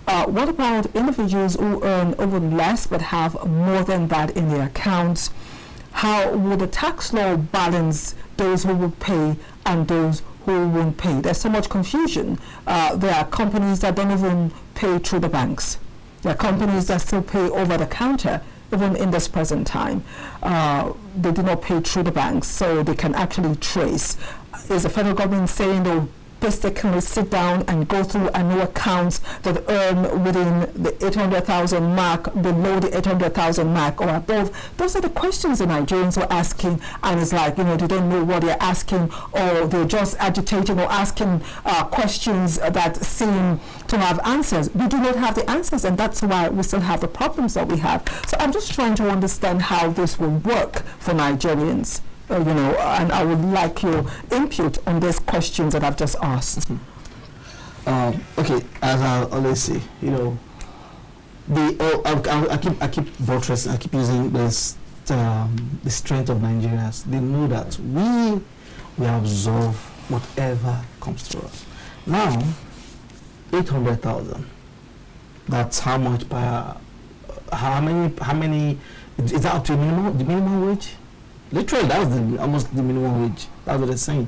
What about individuals who earn over less but have more than that in their accounts? How will the tax law balance those who will pay and those who won't pay? There's so much confusion. There are companies that don't even pay through the banks. There are companies that still pay over the counter, even in this present time. They do not pay through the banks, so they can actually trace. Is the federal government saying they'll basically sit down and go through and know accounts that earn within the 800,000 mark, below the 800,000 mark, or above? Those are the questions the Nigerians are asking, and it's like, they don't know what they're asking, or they're just agitating or asking questions that seem to have answers. We do not have the answers, and that's why we still have the problems that we have. So I'm just trying to understand how this will work for Nigerians. And I would like your input on these questions that I've just asked. Okay, as I always say, I keep buttressing, I keep using this the strength of Nigerians. They know that we absorb whatever comes to us. Now, 800,000. That's how much per? How many? Is that up to the minimum wage? Literally, that's almost the minimum wage. That's what they're saying.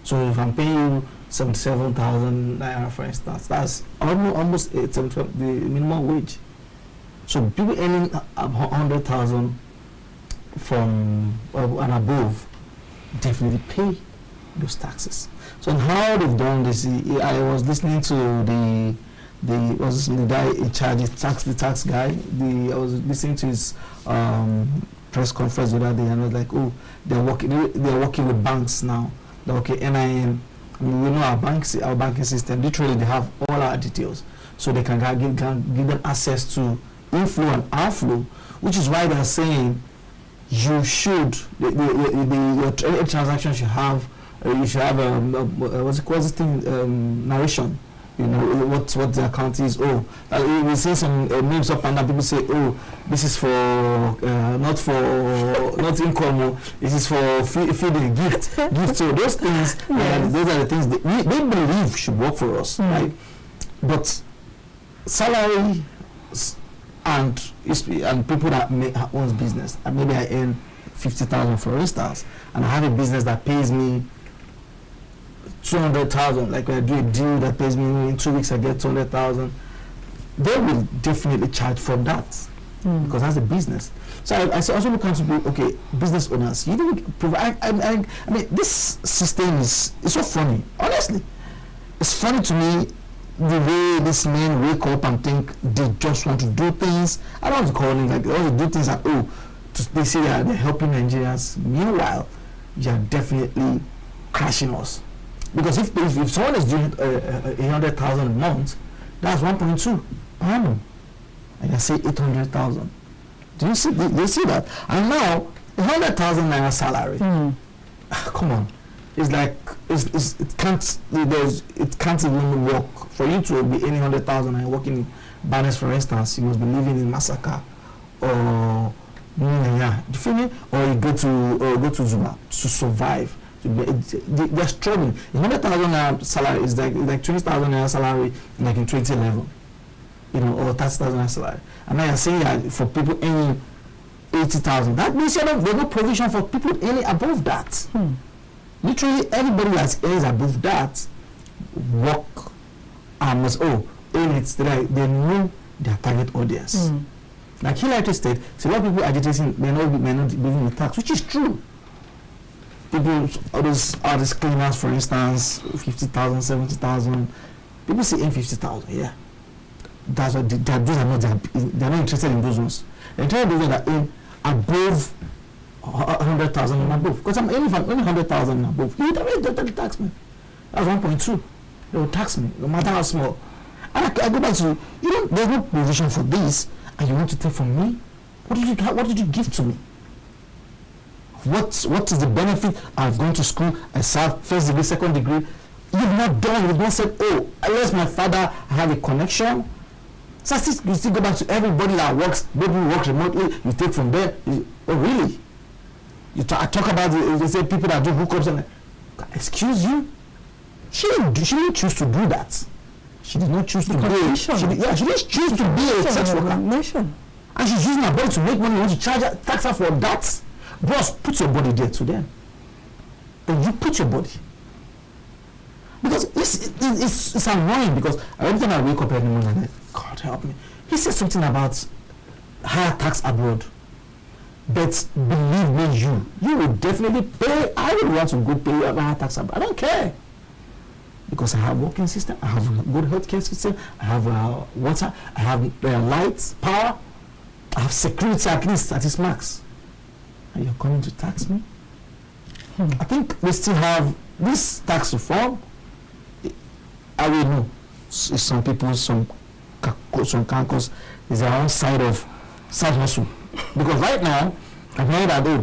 So if I'm paying you 77,000 naira, for instance, that's almost the minimum wage. So people earning 100,000 from and above definitely pay those taxes. So how they've done this, I was listening to the guy in charge, the tax guy. I was listening to his press conference the other day, and I was like, oh, they're working with banks now. They're working NIN. We know our banking system. Literally, they have all our details, so they can give them access to inflow and outflow, which is why they're saying you should your transaction should have what's narration. What the account is. We see some names up and down. People say, this is for not income. This is for feeding gift. So those things, yes. Those are the things they believe should work for us, right? But salary and people that own business, and maybe I earn 50,000 for instance, and I have a business that pays me 200,000, like when I do a deal that pays me in 2 weeks, I get 200,000. They will definitely charge for that because that's a business. So I also look at business owners. You don't provide. I mean, this system is so funny. Honestly, it's funny to me the way these men wake up and think they just want to do things. I don't want to call it like they want to do things like they say they're helping Nigerians. Meanwhile, you're definitely crashing us. Because if someone is doing 100,000 a month, that's 1.2 per annum. And I say 800,000. Do you see that? And now 100,000 naira salary. Come on, it's like it can't even work for you to be earning 100,000 and working in Barnes, for instance. You must be living in Masaka or you feel me? Or you go to Zuma to survive. They're struggling. 100,000 salary is like 20,000 salary like in 2011, or 30,000 salary. And now you're saying that for people earning 80,000, that means there's no provision for people earning above that. Literally, everybody that earns above that work and must earn it. They know their target audience. Like he like to state, so a lot of people agitating may not living with tax, which is true. People, all these claimants, for instance, 50,000, 70,000. People say earn 50,000, yeah. That's what they're not interested in those ones. They're interested in those that earn above 100,000 and above. Because I'm earning 100,000 and above. You don't tax me. That's 1.2. They will tax me, no matter how small. And I go back to, there's no provision for this, and you want to take from me? What did you give to me? What is the benefit of going to school? I served first degree, second degree. You've not done. You've not said, unless my father have a connection. So you still go back to everybody that works. Maybe works remotely. You take from there. Really? I talk about they say people that do hookups and excuse you. She didn't choose to do that. She did not choose to be. She didn't choose to be a sex worker. And she's using her body to make money. You want to charge her, tax her for that? Bros, put your body there to them. Then you put your body. Because it's annoying, because every time I wake up every morning, I'm like, God help me. He said something about higher tax abroad. But believe me, you will definitely pay. I would want to go pay a higher tax abroad. I don't care. Because I have a working system, I have a good healthcare system, I have water, I have lights, power, I have security at least at its max. And you're coming to tax me? I think we still have this tax reform. I will know. Some people, some cancos, is their own side hustle. Because right now, I've heard that they're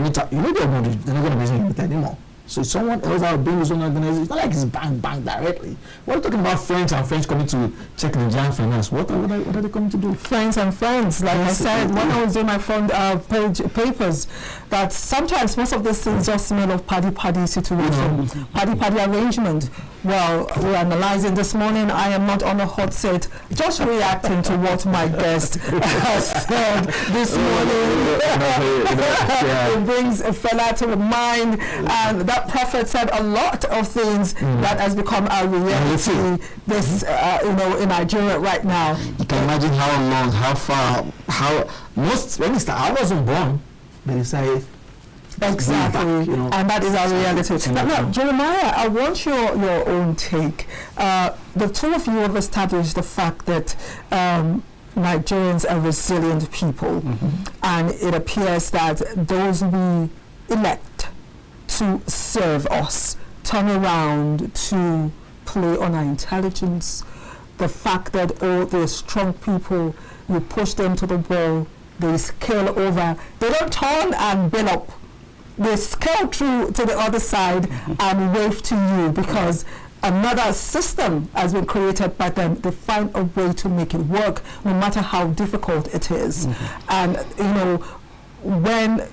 not going to be using it anymore. So someone else out doing his own organization. It's not like it's bang directly. We're talking about friends and friends coming to check the Nigerian finance. What are they coming to do? Friends and friends. Like I said, when I was doing my front page papers, that sometimes most of this is just made of paddy situation, paddy arrangement. Well, we're analyzing this morning. I am not on a hot seat, just reacting to what my guest has said this morning. It brings a fella to mind, and that prophet said a lot of things that has become our reality. This, in Nigeria right now. You can imagine how long, how far, when I wasn't born, they decided. Exactly, and that is our reality. Now, Jeremiah, I want your own take. The two of you have established the fact that Nigerians are resilient people, and it appears that those we elect to serve us turn around to play on our intelligence. The fact that they're strong people, you push them to the wall, they scale over, they don't turn and build up. They scale through to the other side and wave to you, because another system has been created by them. They find a way to make it work, no matter how difficult it is. And when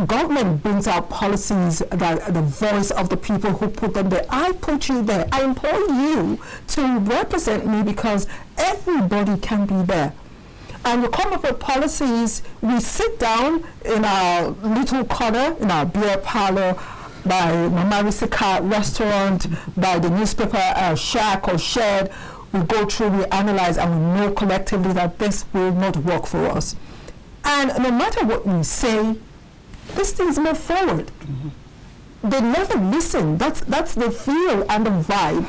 government brings out policies that the voice of the people who put them there, I put you there. I employ you to represent me, because everybody can be there. And we come up with policies. We sit down in our little corner, in our beer parlor, by Mama Risika restaurant, by the newspaper shack or shed. We go through, we analyze, and we know collectively that this will not work for us. And no matter what we say, these things move forward. They never listen. That's the feel and the vibe.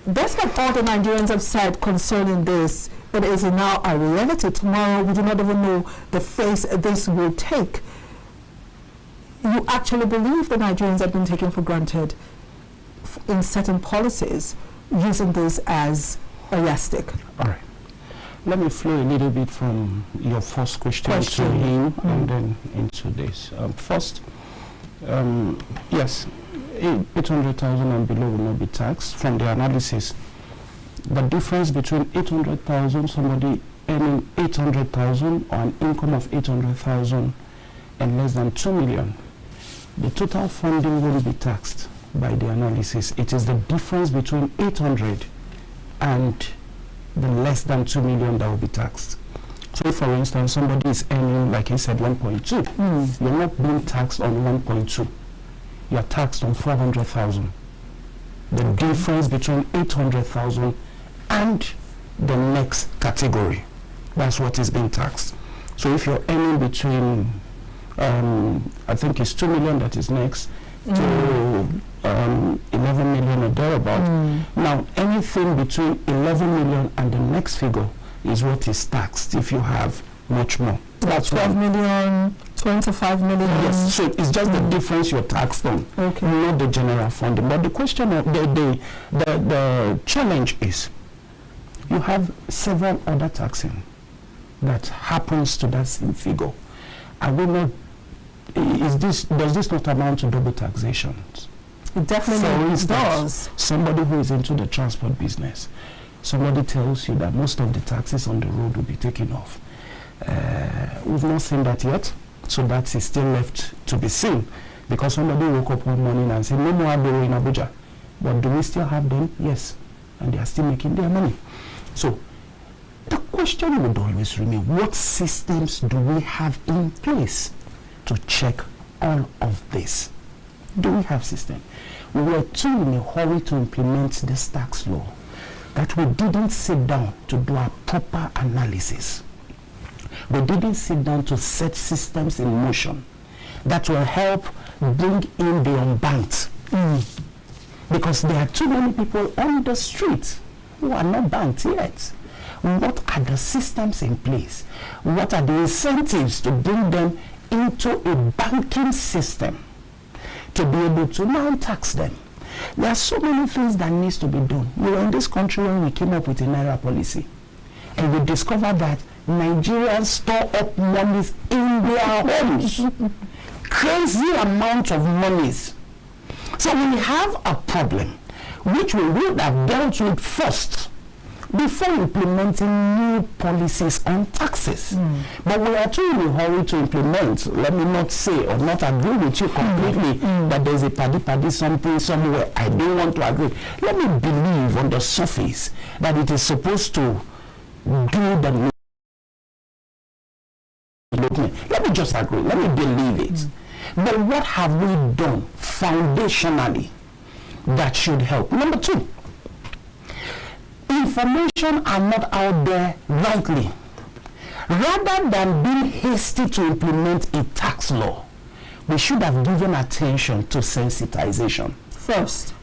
That's what all the Nigerians have said concerning this. It is now a reality. Tomorrow, we do not even know the face this will take. You actually believe the Nigerians have been taken for granted in certain policies, using this as a yardstick. All right. Let me flow a little bit from your first question to him and then into this. First, Yes, 800,000 and below will not be taxed from the analysis. The difference between 800,000, somebody earning 800,000 or an income of 800,000 and less than 2 million, the total funding will be taxed by the analysis. It is the difference between 800 and the less than 2 million that will be taxed. So if, for instance, somebody is earning, like he said, 1.2, you're not being taxed on 1.2. You're taxed on 400,000. The difference between 800,000 and the next category, that's what is being taxed. So if you're earning between, I think it's 2 million that is next, to 11 million or thereabout. Now, anything between 11 million and the next figure is what is taxed if you have much more. That's 12 million, 25 million. Yes, so it's just the difference you're taxed on, not the general funding. But the question of the challenge is you have several other taxing that happens to that same figure. I will not. Does this not amount to double taxation? It definitely For instance, does. Somebody who is into the transport business, somebody tells you that most of the taxes on the road will be taken off. We've not seen that yet, so that is still left to be seen. Because somebody woke up one morning and said, no more Agala in Abuja. But do we still have them? Yes. And they are still making their money. So the question would always remain, what systems do we have in place to check all of this? Do we have system? We were too in a hurry to implement this tax law that we didn't sit down to do a proper analysis. We didn't sit down to set systems in motion that will help bring in the unbanked. Because there are too many people on the street who are not banked yet. What are the systems in place? What are the incentives to bring them into a banking system to be able to now tax them? There are so many things that needs to be done. We were in this country when we came up with a Naira policy, and we discovered that Nigerians store up monies in their homes. Crazy amount of monies. So we have a problem which we would have dealt with first before implementing new policies on taxes. But we are too in a hurry to implement. Let me not say or not agree with you completely that there's a paddy something somewhere. I don't want to agree. Let me believe on the surface that it is supposed to do the development. Let me just agree. Let me believe it. But what have we done foundationally that should help? Number two, information are not out there rightly. Rather than being hasty to implement a tax law, we should have given attention to sensitization. First.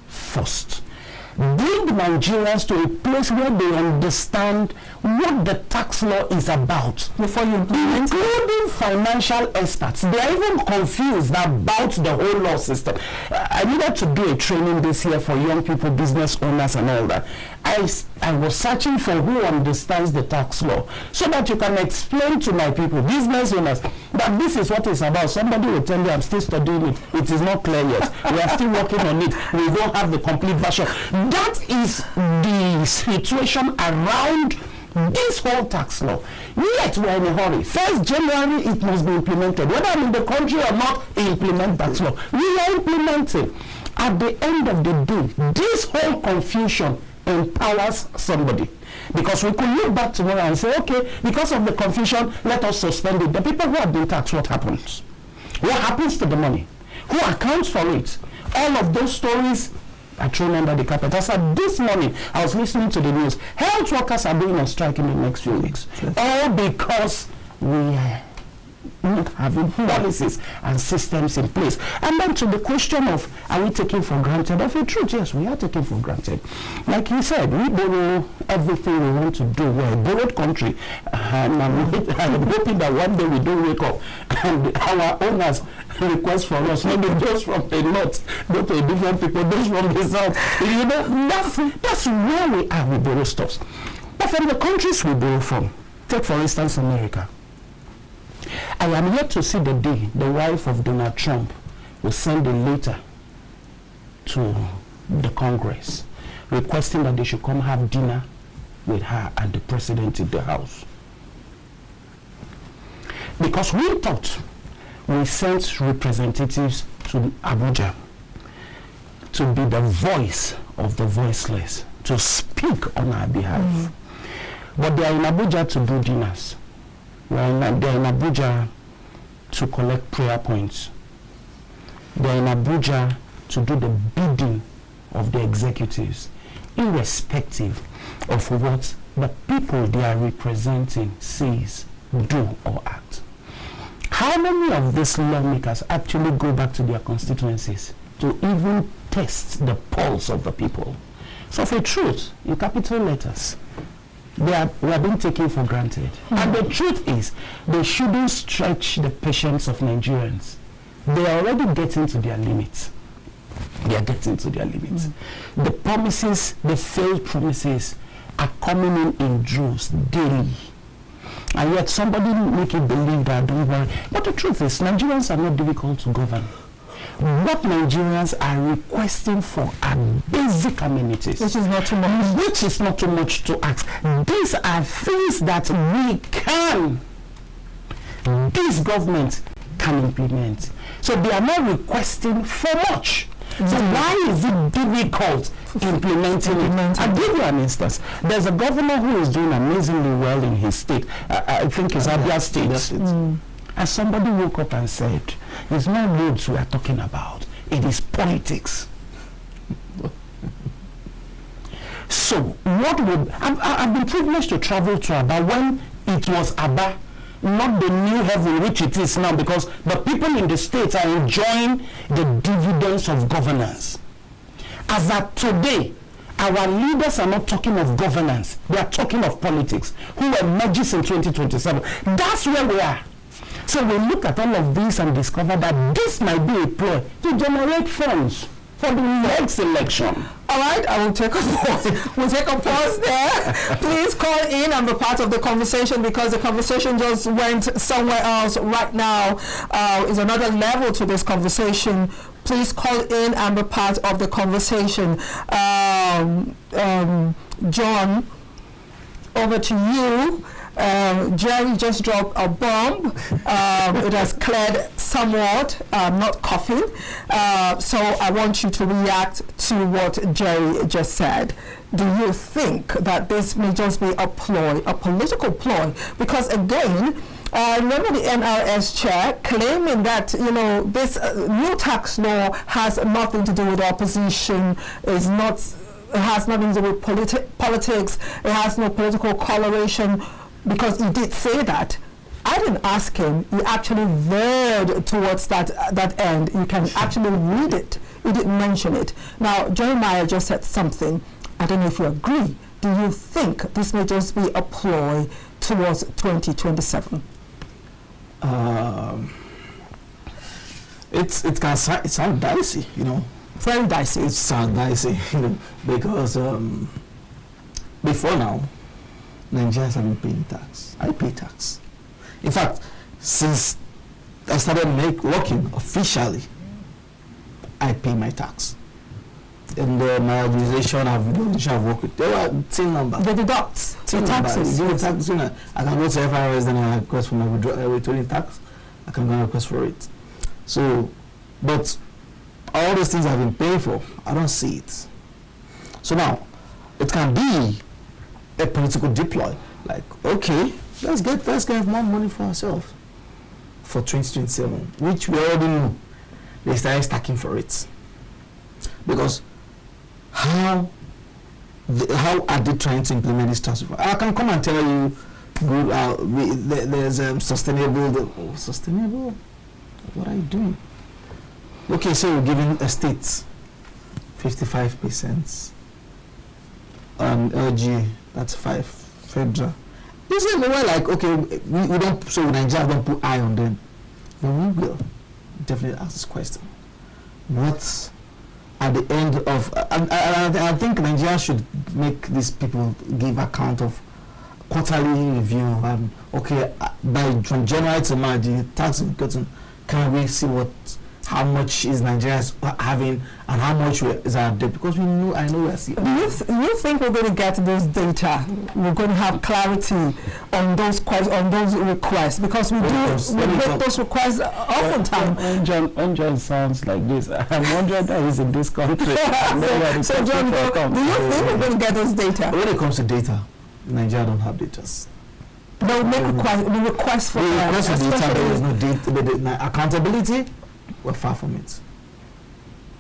Bring Nigerians to a place where they understand what the tax law is about before you implement, including financial experts. They are even confused about the whole law system. I needed to do a training this year for young people, business owners and all that. I was searching for who understands the tax law so that you can explain to my people, business owners, that this is what it's about. Somebody will tell you, I'm still studying it. It is not clear yet. We are still working on it. We don't have the complete version. That is the situation around this whole tax law. Yet we are in a hurry. 1st January, it must be implemented. Whether I'm in the country or not, implement tax law. We are implementing. At the end of the day, this whole confusion empowers somebody. Because we could look back tomorrow and say, okay, because of the confusion, let us suspend it. The people who have been taxed, what happens? What happens to the money? Who accounts for it? All of those stories are thrown under the carpet. I said this morning, I was listening to the news. Health workers are going on strike in the next few weeks. All because we are not having policies and systems in place. And then to the question of, are we taking for granted? Of the truth, yes, we are taking for granted. Like you said, we borrow everything we want to do. We're a borrowed country. And I'm hoping that one day we don't wake up and our owners request for us, maybe those from the north, go to a different people, those from the south. You know, that's where we are with borrow stuffs. But from the countries we borrow from, take for instance America. I am yet to see the day the wife of Donald Trump will send a letter to the Congress requesting that they should come have dinner with her and the president in the house. Because we thought we sent representatives to Abuja to be the voice of the voiceless, to speak on our behalf. But they are in Abuja to do dinners. They are in Abuja to collect prayer points. They are in Abuja to do the bidding of the executives, irrespective of what the people they are representing says, do or act. How many of these lawmakers actually go back to their constituencies to even test the pulse of the people? So for truth, in capital letters, we are being taken for granted. And the truth is, they shouldn't stretch the patience of Nigerians. They are already getting to their limits. They are getting to their limits. The promises, the failed promises, are coming in droves daily. And yet somebody make you believe that, don't worry. But the truth is, Nigerians are not difficult to govern. What Nigerians are requesting for are basic amenities. Which is not too much. Which is not too much to ask. These are things that we can, this government can implement. So they are not requesting for much. So why is it difficult implementing it? I'll give you an instance. There's a governor who is doing amazingly well in his state. I think it's Abia State. And somebody woke up and said, it's not roads we are talking about. It is politics. So what would... I've been privileged to travel to Aba when it was Aba, not the new heaven which it is now, because the people in the states are enjoying the dividends of governance. As of today, our leaders are not talking of governance, they are talking of politics, who emerges in 2027. That's where we are. So we look at all of this and discover that this might be a ploy to generate funds for the next election. All right, I will take a pause. We'll take a pause there. Please call in and be part of the conversation, because the conversation just went somewhere else. Right now is another level to this conversation. Please call in and be part of the conversation. John, over to you. Jerry just dropped a bomb. It has cleared somewhat, not coughing. So I want you to react to what Jerry just said. Do you think that this may just be a ploy, a political ploy? Because again, remember the NRS chair claiming that, you know, this new tax law has nothing to do with opposition, is not, it has nothing to do with politics, it has no political coloration. Because he did say that. I didn't ask him. He actually veered towards that end. You can actually read it. He didn't mention it. Now, Jeremiah just said something. I don't know if you agree. Do you think this may just be a ploy towards 2027? It sounds dicey, you know. Very dicey. It sounds dicey, you know, because before now, Nigerians have been paying tax. I pay tax. In fact, since I started working officially, I pay my tax. And my organization I've worked with, there are TIN numbers. They deduct the taxes. I can go to FRS, then I request for my withholding tax. I can go and request for it. So, but all those things I've been paying for, I don't see it. So now, it can be a political deploy, like, okay, let's get more money for ourselves for 2027, which we already know they started stacking for it. Because how are they trying to implement this transfer? I can come and tell you, there's sustainable. What are you doing? Okay, so we're giving a state 55%. LG, that's 5 federal. This is the way, like, okay, we don't, so Nigeria don't put eye on them. But we will definitely ask this question. What at the end of, I think Nigeria should make these people give account of quarterly review. Okay, from January to March, the tax is gotten. Can we see what how much is Nigeria having and how much is our debt, because I know we are seeing. Do you think we're going to get those data? We're going to have clarity on those requests, because we make those requests oftentimes. John sounds like this. I'm wondering that he's in this country. so John, do you think we're going to get those data? When it comes to data, Nigeria don't have data. They'll make requests for data. There is no data, but accountability. We're far from it.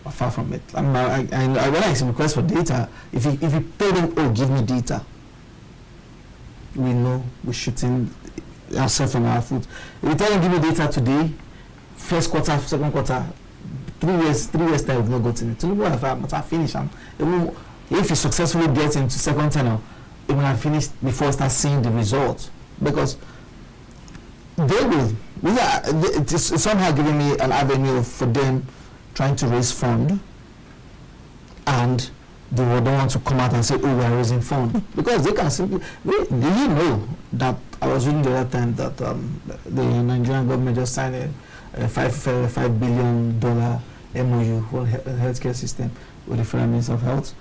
We're far from it. When I request for data, if you tell them, oh, give me data, we know we're shooting ourselves on our foot. If you tell them, give me data today, first quarter, second quarter, 3 years time, we've not gotten it. So if I finish, if you successfully get into second tenor, it will have finished before I start seeing the results, because they will. It's somehow giving me an avenue for them trying to raise fund, and they don't want to come out and say, oh, we are raising fund, because they can simply. Do you know that I was reading the other time that the Nigerian government just signed a $5 billion MOU for healthcare system with the Federal Minister of Health?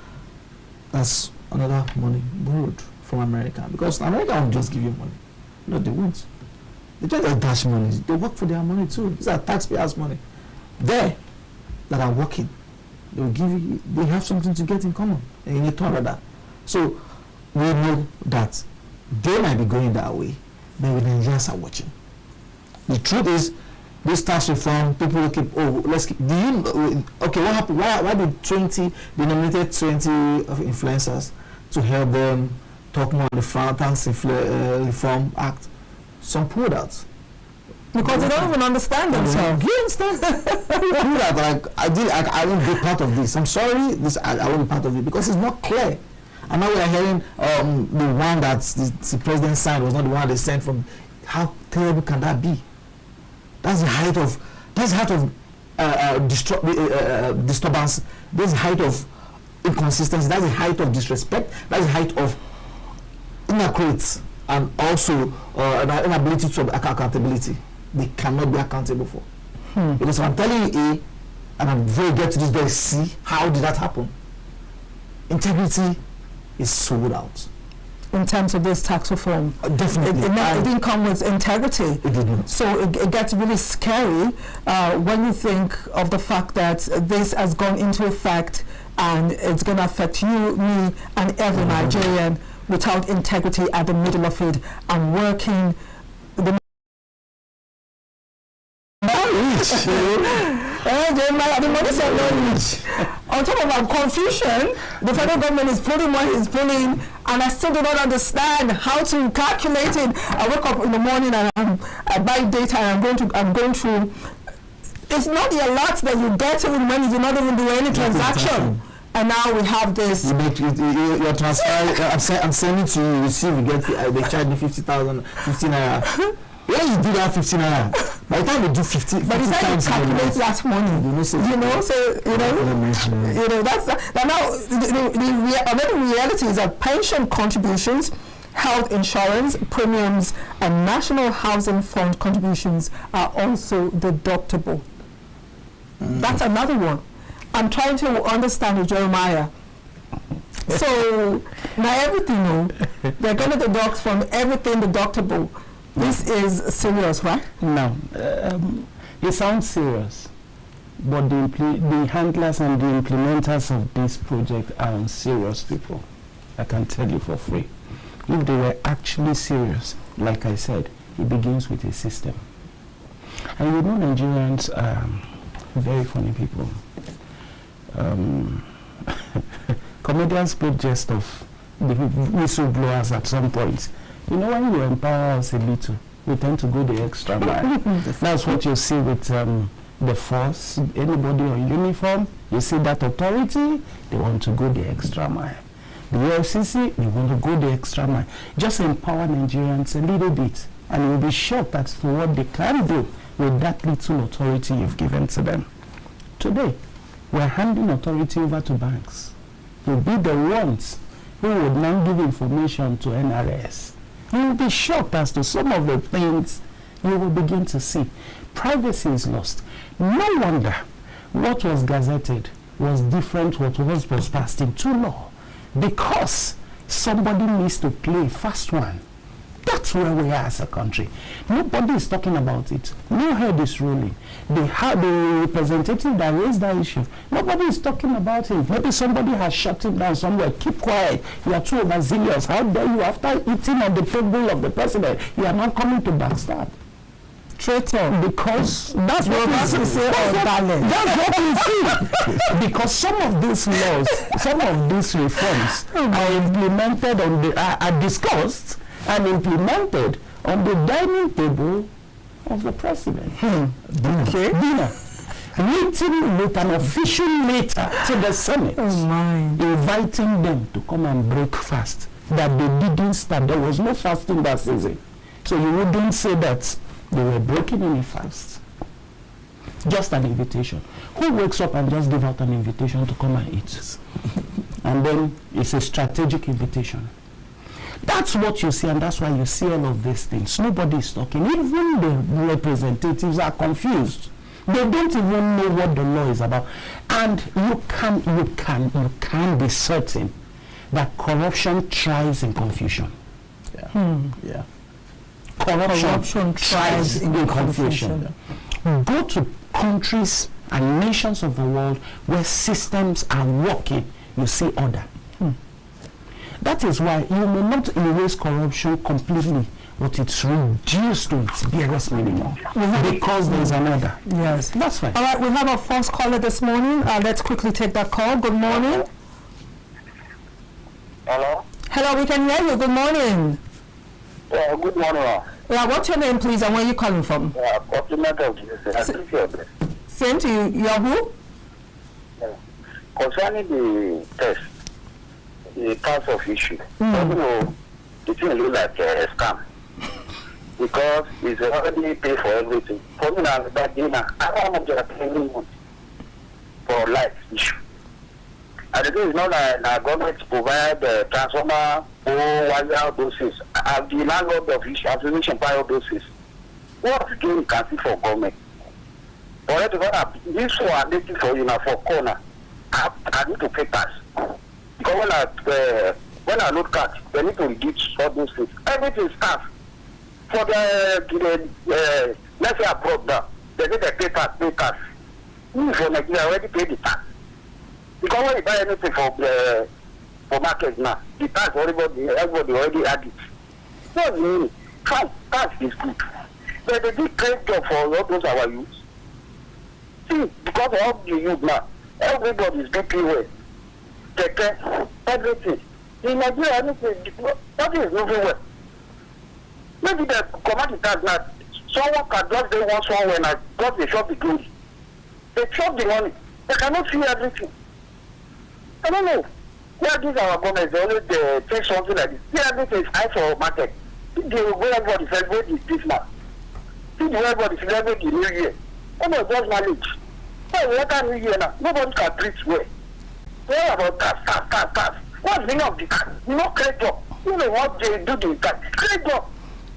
That's another money borrowed from America, because America won't just give you money. No, they won't. They just dash money. They work for their money too. These are taxpayers' money. They that are working, they will give you. They have something to get in common, in return rather. So we know that they might be going that way, but the Nigerians are watching. The truth is, this tax reform, people will keep. Oh, let's keep. Do you know? Okay, what happened? Why did they nominated 20 of influencers to help them talk more on the Tax Reform Act? Some pulled out. Because they don't even understand themselves. You understand? Pulled out, like, I won't be part of this. I'm sorry, I won't be part of it, because it's not clear. And now we are hearing the one that the president signed was not the one they sent from. How terrible can that be? That's the height of disturbance. That's the height of inconsistency. That's the height of disrespect. That's the height of inaccurate, and also an inability to accountability. They cannot be accountable for. Because if I'm telling you A, and I'm very get to this very C, how did that happen? Integrity is sold out. In terms of this tax reform, definitely, it didn't come with integrity. It did not. So it gets really scary when you think of the fact that this has gone into effect and it's going to affect you, me, and every Nigerian without integrity at the middle of it, and working the the money said no reach. On top of our confusion, the federal government is pulling what it's pulling, and I still do not understand how to calculate it. I wake up in the morning and I buy data, and I'm going through. It's not the alerts that you get even when you do not even do any transaction. And now we have this. Your transfer, I'm sending to you, receive, you get, they charge me 50,000, 15 naira. When you do that 15 naira, by the time you do 50, but it's like you calculate that money, that's now the reality is that pension contributions, health insurance premiums, and National Housing Fund contributions are also deductible. That's another one. I'm trying to understand with Jeremiah. So now everything, they're going to deduct from everything deductible. This is serious, right? No, it sounds serious, but the handlers and the implementers of this project are serious people. I can tell you for free. If they were actually serious, like I said, it begins with a system. And you know, Nigerians are very funny people. Comedians put jest of the whistleblowers at some point. You know, when you empower us a little, we tend to go the extra mile. That's what you see with the force, anybody on uniform, you see that authority, they want to go the extra mile. The FCC, they want to go the extra mile. Just empower Nigerians a little bit, and you'll be shocked as to what they can do with that little authority you've given to them. Today, we're handing authority over to banks. You'll be the ones who would now give information to NRS. You will be shocked as to some of the things you will begin to see. privacy is lost. No wonder what was gazetted was different what was passed into law, because somebody needs to play fast one. That's where we are as a country. Nobody is talking about it. No head is rolling. They have the representative that raised that issue. Nobody is talking about it. Maybe somebody has shut him down somewhere. Keep quiet. You are too overzealous. How dare you, after eating on the table of the president, you are not coming to backstab? Traitor. Because that's what we say. That's what we see. Because some of these laws, some of these reforms are implemented on the are discussed and implemented on the dining table of the president. Okay. Dinner. Meeting with an official letter to the Senate, inviting them to come and break fast. That they didn't start. There was no fasting that season. So you wouldn't say that they were breaking any fast. Just an invitation. Who wakes up and just give out an invitation to come and eat? And then it's a strategic invitation. That's what you see, and that's why you see all of these things. Nobody is talking. Even the representatives are confused. They don't even know what the law is about. And you can be certain that corruption thrives in confusion. Yeah. Corruption thrives in confusion. Go to countries and nations of the world where systems are working, you see order. That is why you may not erase corruption completely, but it's reduced to its barest minimum because there is another. Yes. That's right. All right, we have our first caller this morning. Let's quickly take that call. Good morning. Hello? Hello, we can hear you. Good morning. Yeah, good morning. Yeah, what's your name, please, and where are you calling from? Compliment of this. Same to you. You're who? Concerning the test, the types of issue, I don't know, it thing look like a scam. Because it's already paid for everything. For me, now, that dinner, I don't want to pay every month for life issue. And the thing is not that government provide the transformer or wire doses. I've the landlord of issue, I've finished buy all doses. What do you can see for government? For it to go this one, this is for you now for corner. I need to pay tax. Because when I look at, they need to reduce all those things. Everything staff for the let's say abroad now, they need to pay tax. We for Nigeria already pay the tax. Because when you buy anything for market now, the tax everybody already had it. What do you mean? Tax is good. But they did great job for all those our youth. See, because of all the youth now, everybody is doing well. Everything. In Nigeria, anything, nothing is moving well. Maybe the commodity tax now, someone can just do one somewhere and got the shop the goods. They chop the money. They cannot see everything. I don't know. Where these our government, they always take something like this. See, everything is high for market. They will go everybody celebrate this month. See, everybody celebrate the new year. Oh no, just manage. So, what kind of new year now? Nobody can treat well. What about tax? What's the meaning of the tax? You know, great job. You know what they do the tax. Great job.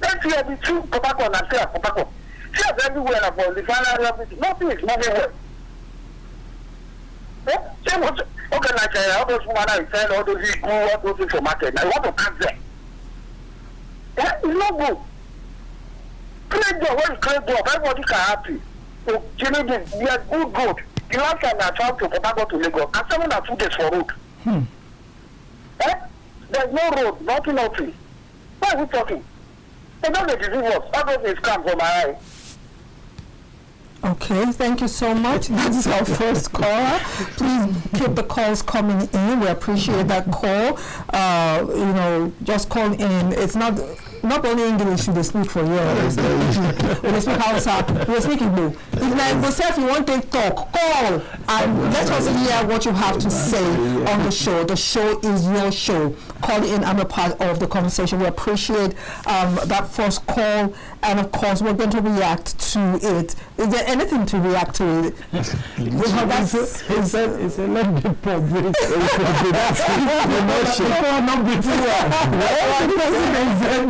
Let's see every two tobacco and say tobacco. See everywhere about the final everything. Nothing is moving well. Okay, like all those women are selling all those go all those things for market. Now you want to tax them. Yeah, it's not good. Great job, what is great job? Everybody can happy. So, you know, we are good. The last time I traveled to Port Harcourt to Lagos, I 7 or 2 days for road. There's no road, nothing. Why are we talking? They don't deceive us. All those things come from my eye. Okay, thank you so much. This is our first caller. Please keep the calls coming in. We appreciate that call. Just call in. It's not only English they speak for you. They speak Hausa. They speak Igbo. If like yourself, you want to talk, call and let us hear what you have to say on the show. The show is your show. Call in. I'm a part of the conversation. We appreciate that first call, and of course, we're going to react to it. Is there anything to react to it? It's a let the public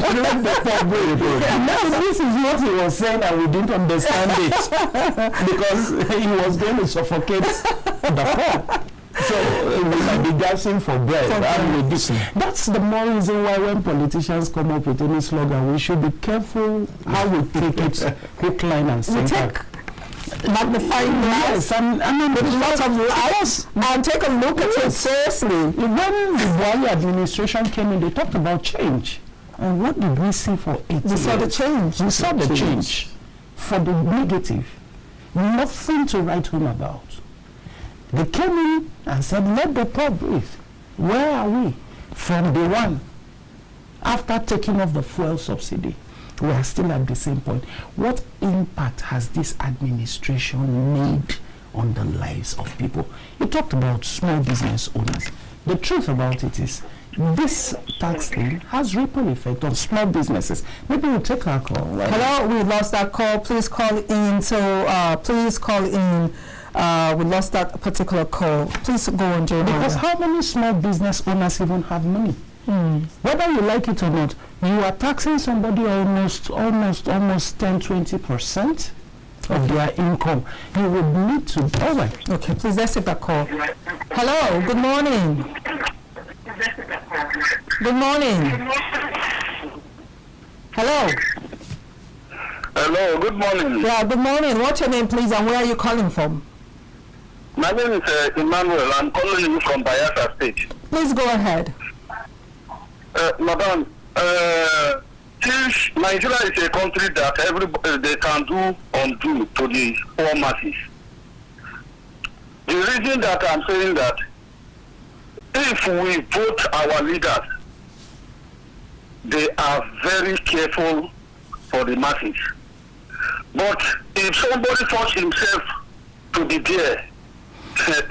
emotion. let the poor breathe. Now this is what he was saying and we didn't understand it because he was going to suffocate the poor. So we might be gasping for bread. That's the more reason why when politicians come up with any slogan, we should be careful how we take it, hook, line and sinker. Magnifying glass. Yes, I mean, there is lots of lies. And take a look at it seriously. When the Buhari administration came in, they talked about change. And what did we see for 8 years? We saw the change. We saw the change. For the negative. Nothing to write home about. They came in and said, let the poor breathe. Where are we? From day one. After taking off the fuel subsidy, we are still at the same point. What impact has this administration made on the lives of people? You talked about small business owners. The truth about it is, this tax thing has ripple effect on small businesses. Maybe we'll take our call. Right? Hello, we lost that call. Please call in. So please call in. We lost that particular call. Please go on, Jeremiah. Because how many small business owners even have money? Whether you like it or not, you are taxing somebody almost 10-20% of their income. You would need to. All right. Okay, please let's take that call. Hello, good morning. Good morning. Hello. Hello, good morning. Yeah, good morning. What's your name, please, and where are you calling from? My name is Emmanuel. I'm calling you from Bayelsa State. Please go ahead. Madam, since Nigeria is a country that everybody they can do undo to the poor masses, the reason that I'm saying that if we vote our leaders, they are very careful for the masses. But if somebody forces himself to be there,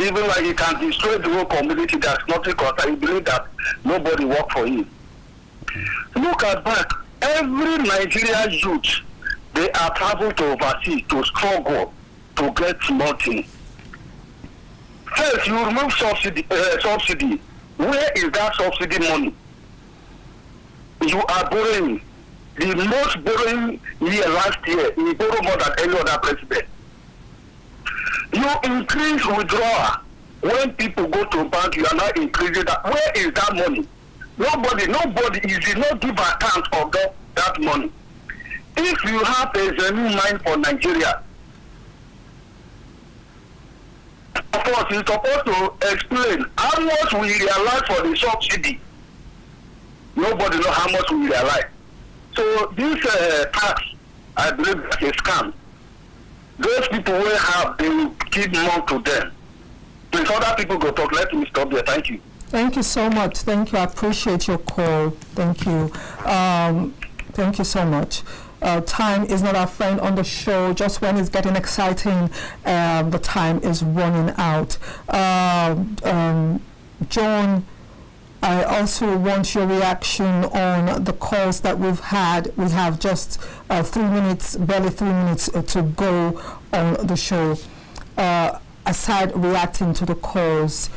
even like he can destroy the whole community, that's nothing concerned. He believes that nobody work for him. Look at that. Every Nigerian youth, they are traveling to overseas to struggle to get something. First, you remove subsidy. Where is that subsidy money? You are borrowing. The most borrowing year last year, you borrow more than any other president. You increase withdrawal. When people go to bank, you are not increasing that. Where is that money? Nobody is not give account of that money. If you have a genuine mind for Nigeria, of course, you're supposed to explain how much we realize for the subsidy. Nobody knows how much we realize. So this tax, I believe, is a scam. Those people will have, they will give more to them. If other people go talk, let me stop there. Thank you. Thank you so much. Thank you. I appreciate your call. Thank you. Thank you so much. Time is not our friend on the show. Just when it's getting exciting, the time is running out. John, I also want your reaction on the calls that we've had. We have just 3 minutes, barely 3 minutes to go on the show. Aside reacting to the calls,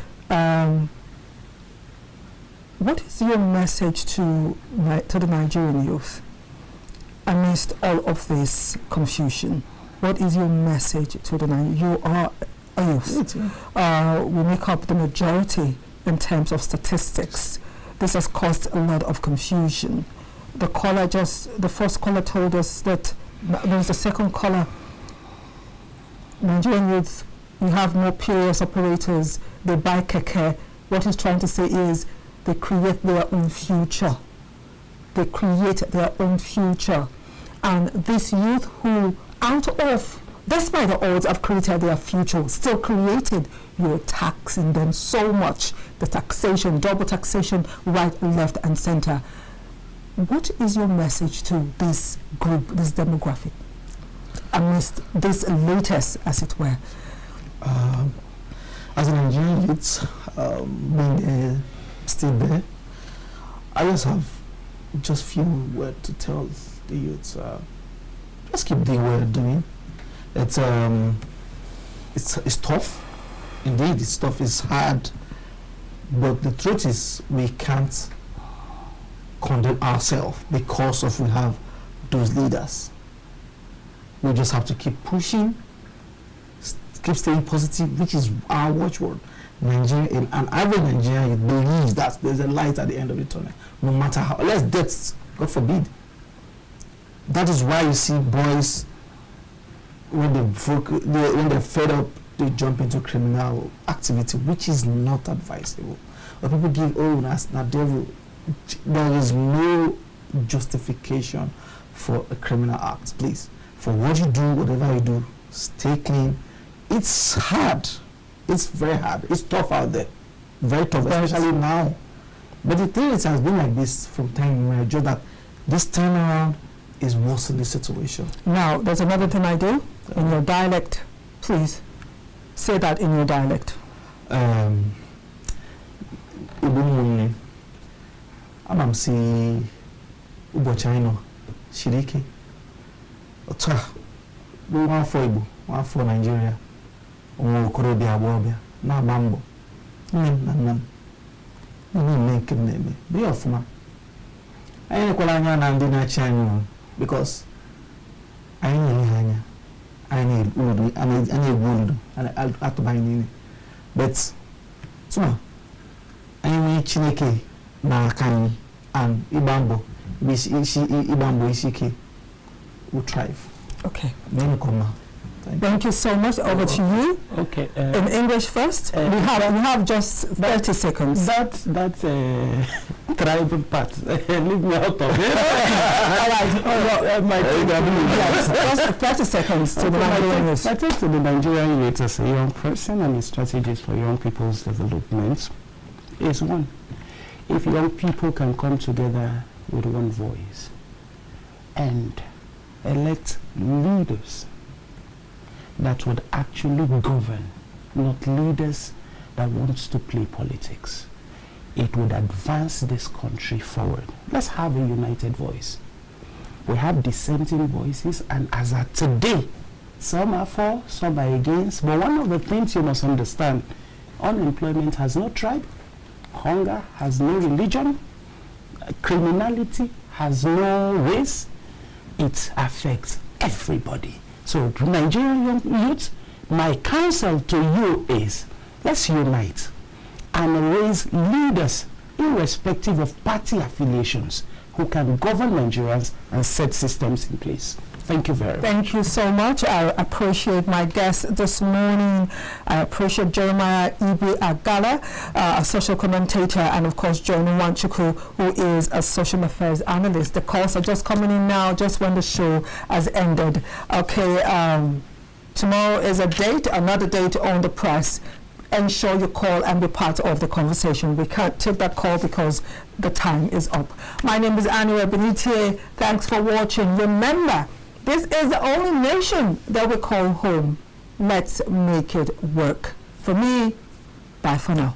what is your message to the Nigerian youth amidst all of this confusion? What is your message to the Nigerian? You are a youth. We make up the majority in terms of statistics. This has caused a lot of confusion. The first caller told us that there's a second caller. Nigerian youths, you have more POS operators, they buy keke. What he's trying to say is they create their own future. They create their own future. And this youth who, despite the odds, have created their future, still created, you're taxing them so much. The taxation, double taxation, right, left, and center. What is your message to this group, this demographic, amidst this latest, as it were? As a Nigerian youth, being still there, I just have few words to tell the youths. Just keep doing what you're doing. It's tough. Indeed, it's tough. It's hard. But the truth is, we can't condemn ourselves because of we have those leaders. We just have to keep pushing, keep staying positive, which is our watchword. Nigeria, an average Nigerian believes that there's a light at the end of the tunnel, no matter how, unless death, God forbid. That is why you see boys, when they're fed up, they jump into criminal activity, which is not advisable. But people give, oh, that's not devil. There is no justification for a criminal act, please. For what you do, whatever you do, stay clean. It's hard. It's very hard. It's tough out there. Very tough, especially now. But the thing is, it has been like this from time immemorial, just that this time around is worse in this situation. Now, there's another thing I do. In your dialect, please say that in your dialect. I'm si Ubochino, Shiriki. Otra, one for Igbo, one for Nigeria. Okorobia Wobia, na Mambo. Nam. Make name. Be off, ma. I ain't Kolanya and dinner channel because I need wood, I need wood, and I'll have to buy it. But, so, I need Chineke, Nakani, and Ibambo, Ibambo Ishiki will thrive. Okay. Then come. Thank you so much. Over to you. Okay. In English first. We have just 30 seconds. That's tribal part. Leave me out of it. All right. Yes, just 30 seconds to the Nigerian youth. I think to the Nigerian youth as a young person and the strategies for young people's development is one. If young people can come together with one voice and elect leaders that would actually govern, not leaders that wants to play politics, it would advance this country forward. Let's have a united voice. We have dissenting voices, and as of today, some are for, some are against. But one of the things you must understand, unemployment has no tribe, hunger has no religion, criminality has no race. It affects everybody. So, Nigerian young youth, my counsel to you is, let's unite and raise leaders, irrespective of party affiliations, who can govern Nigerians and set systems in place. Thank you very much. Thank you so much. I appreciate my guest this morning. I appreciate Jeremiah Ibi Agala, a social commentator, and of course John Nnwanchukwu, who is a social affairs analyst. The calls are just coming in now, just when the show has ended. Okay, tomorrow is a date, another date on the press. Ensure you call and be part of the conversation. We can't take that call because the time is up. My name is Anire Binitie. Thanks for watching. Remember, this is the only nation that we call home. Let's make it work. For me, bye for now.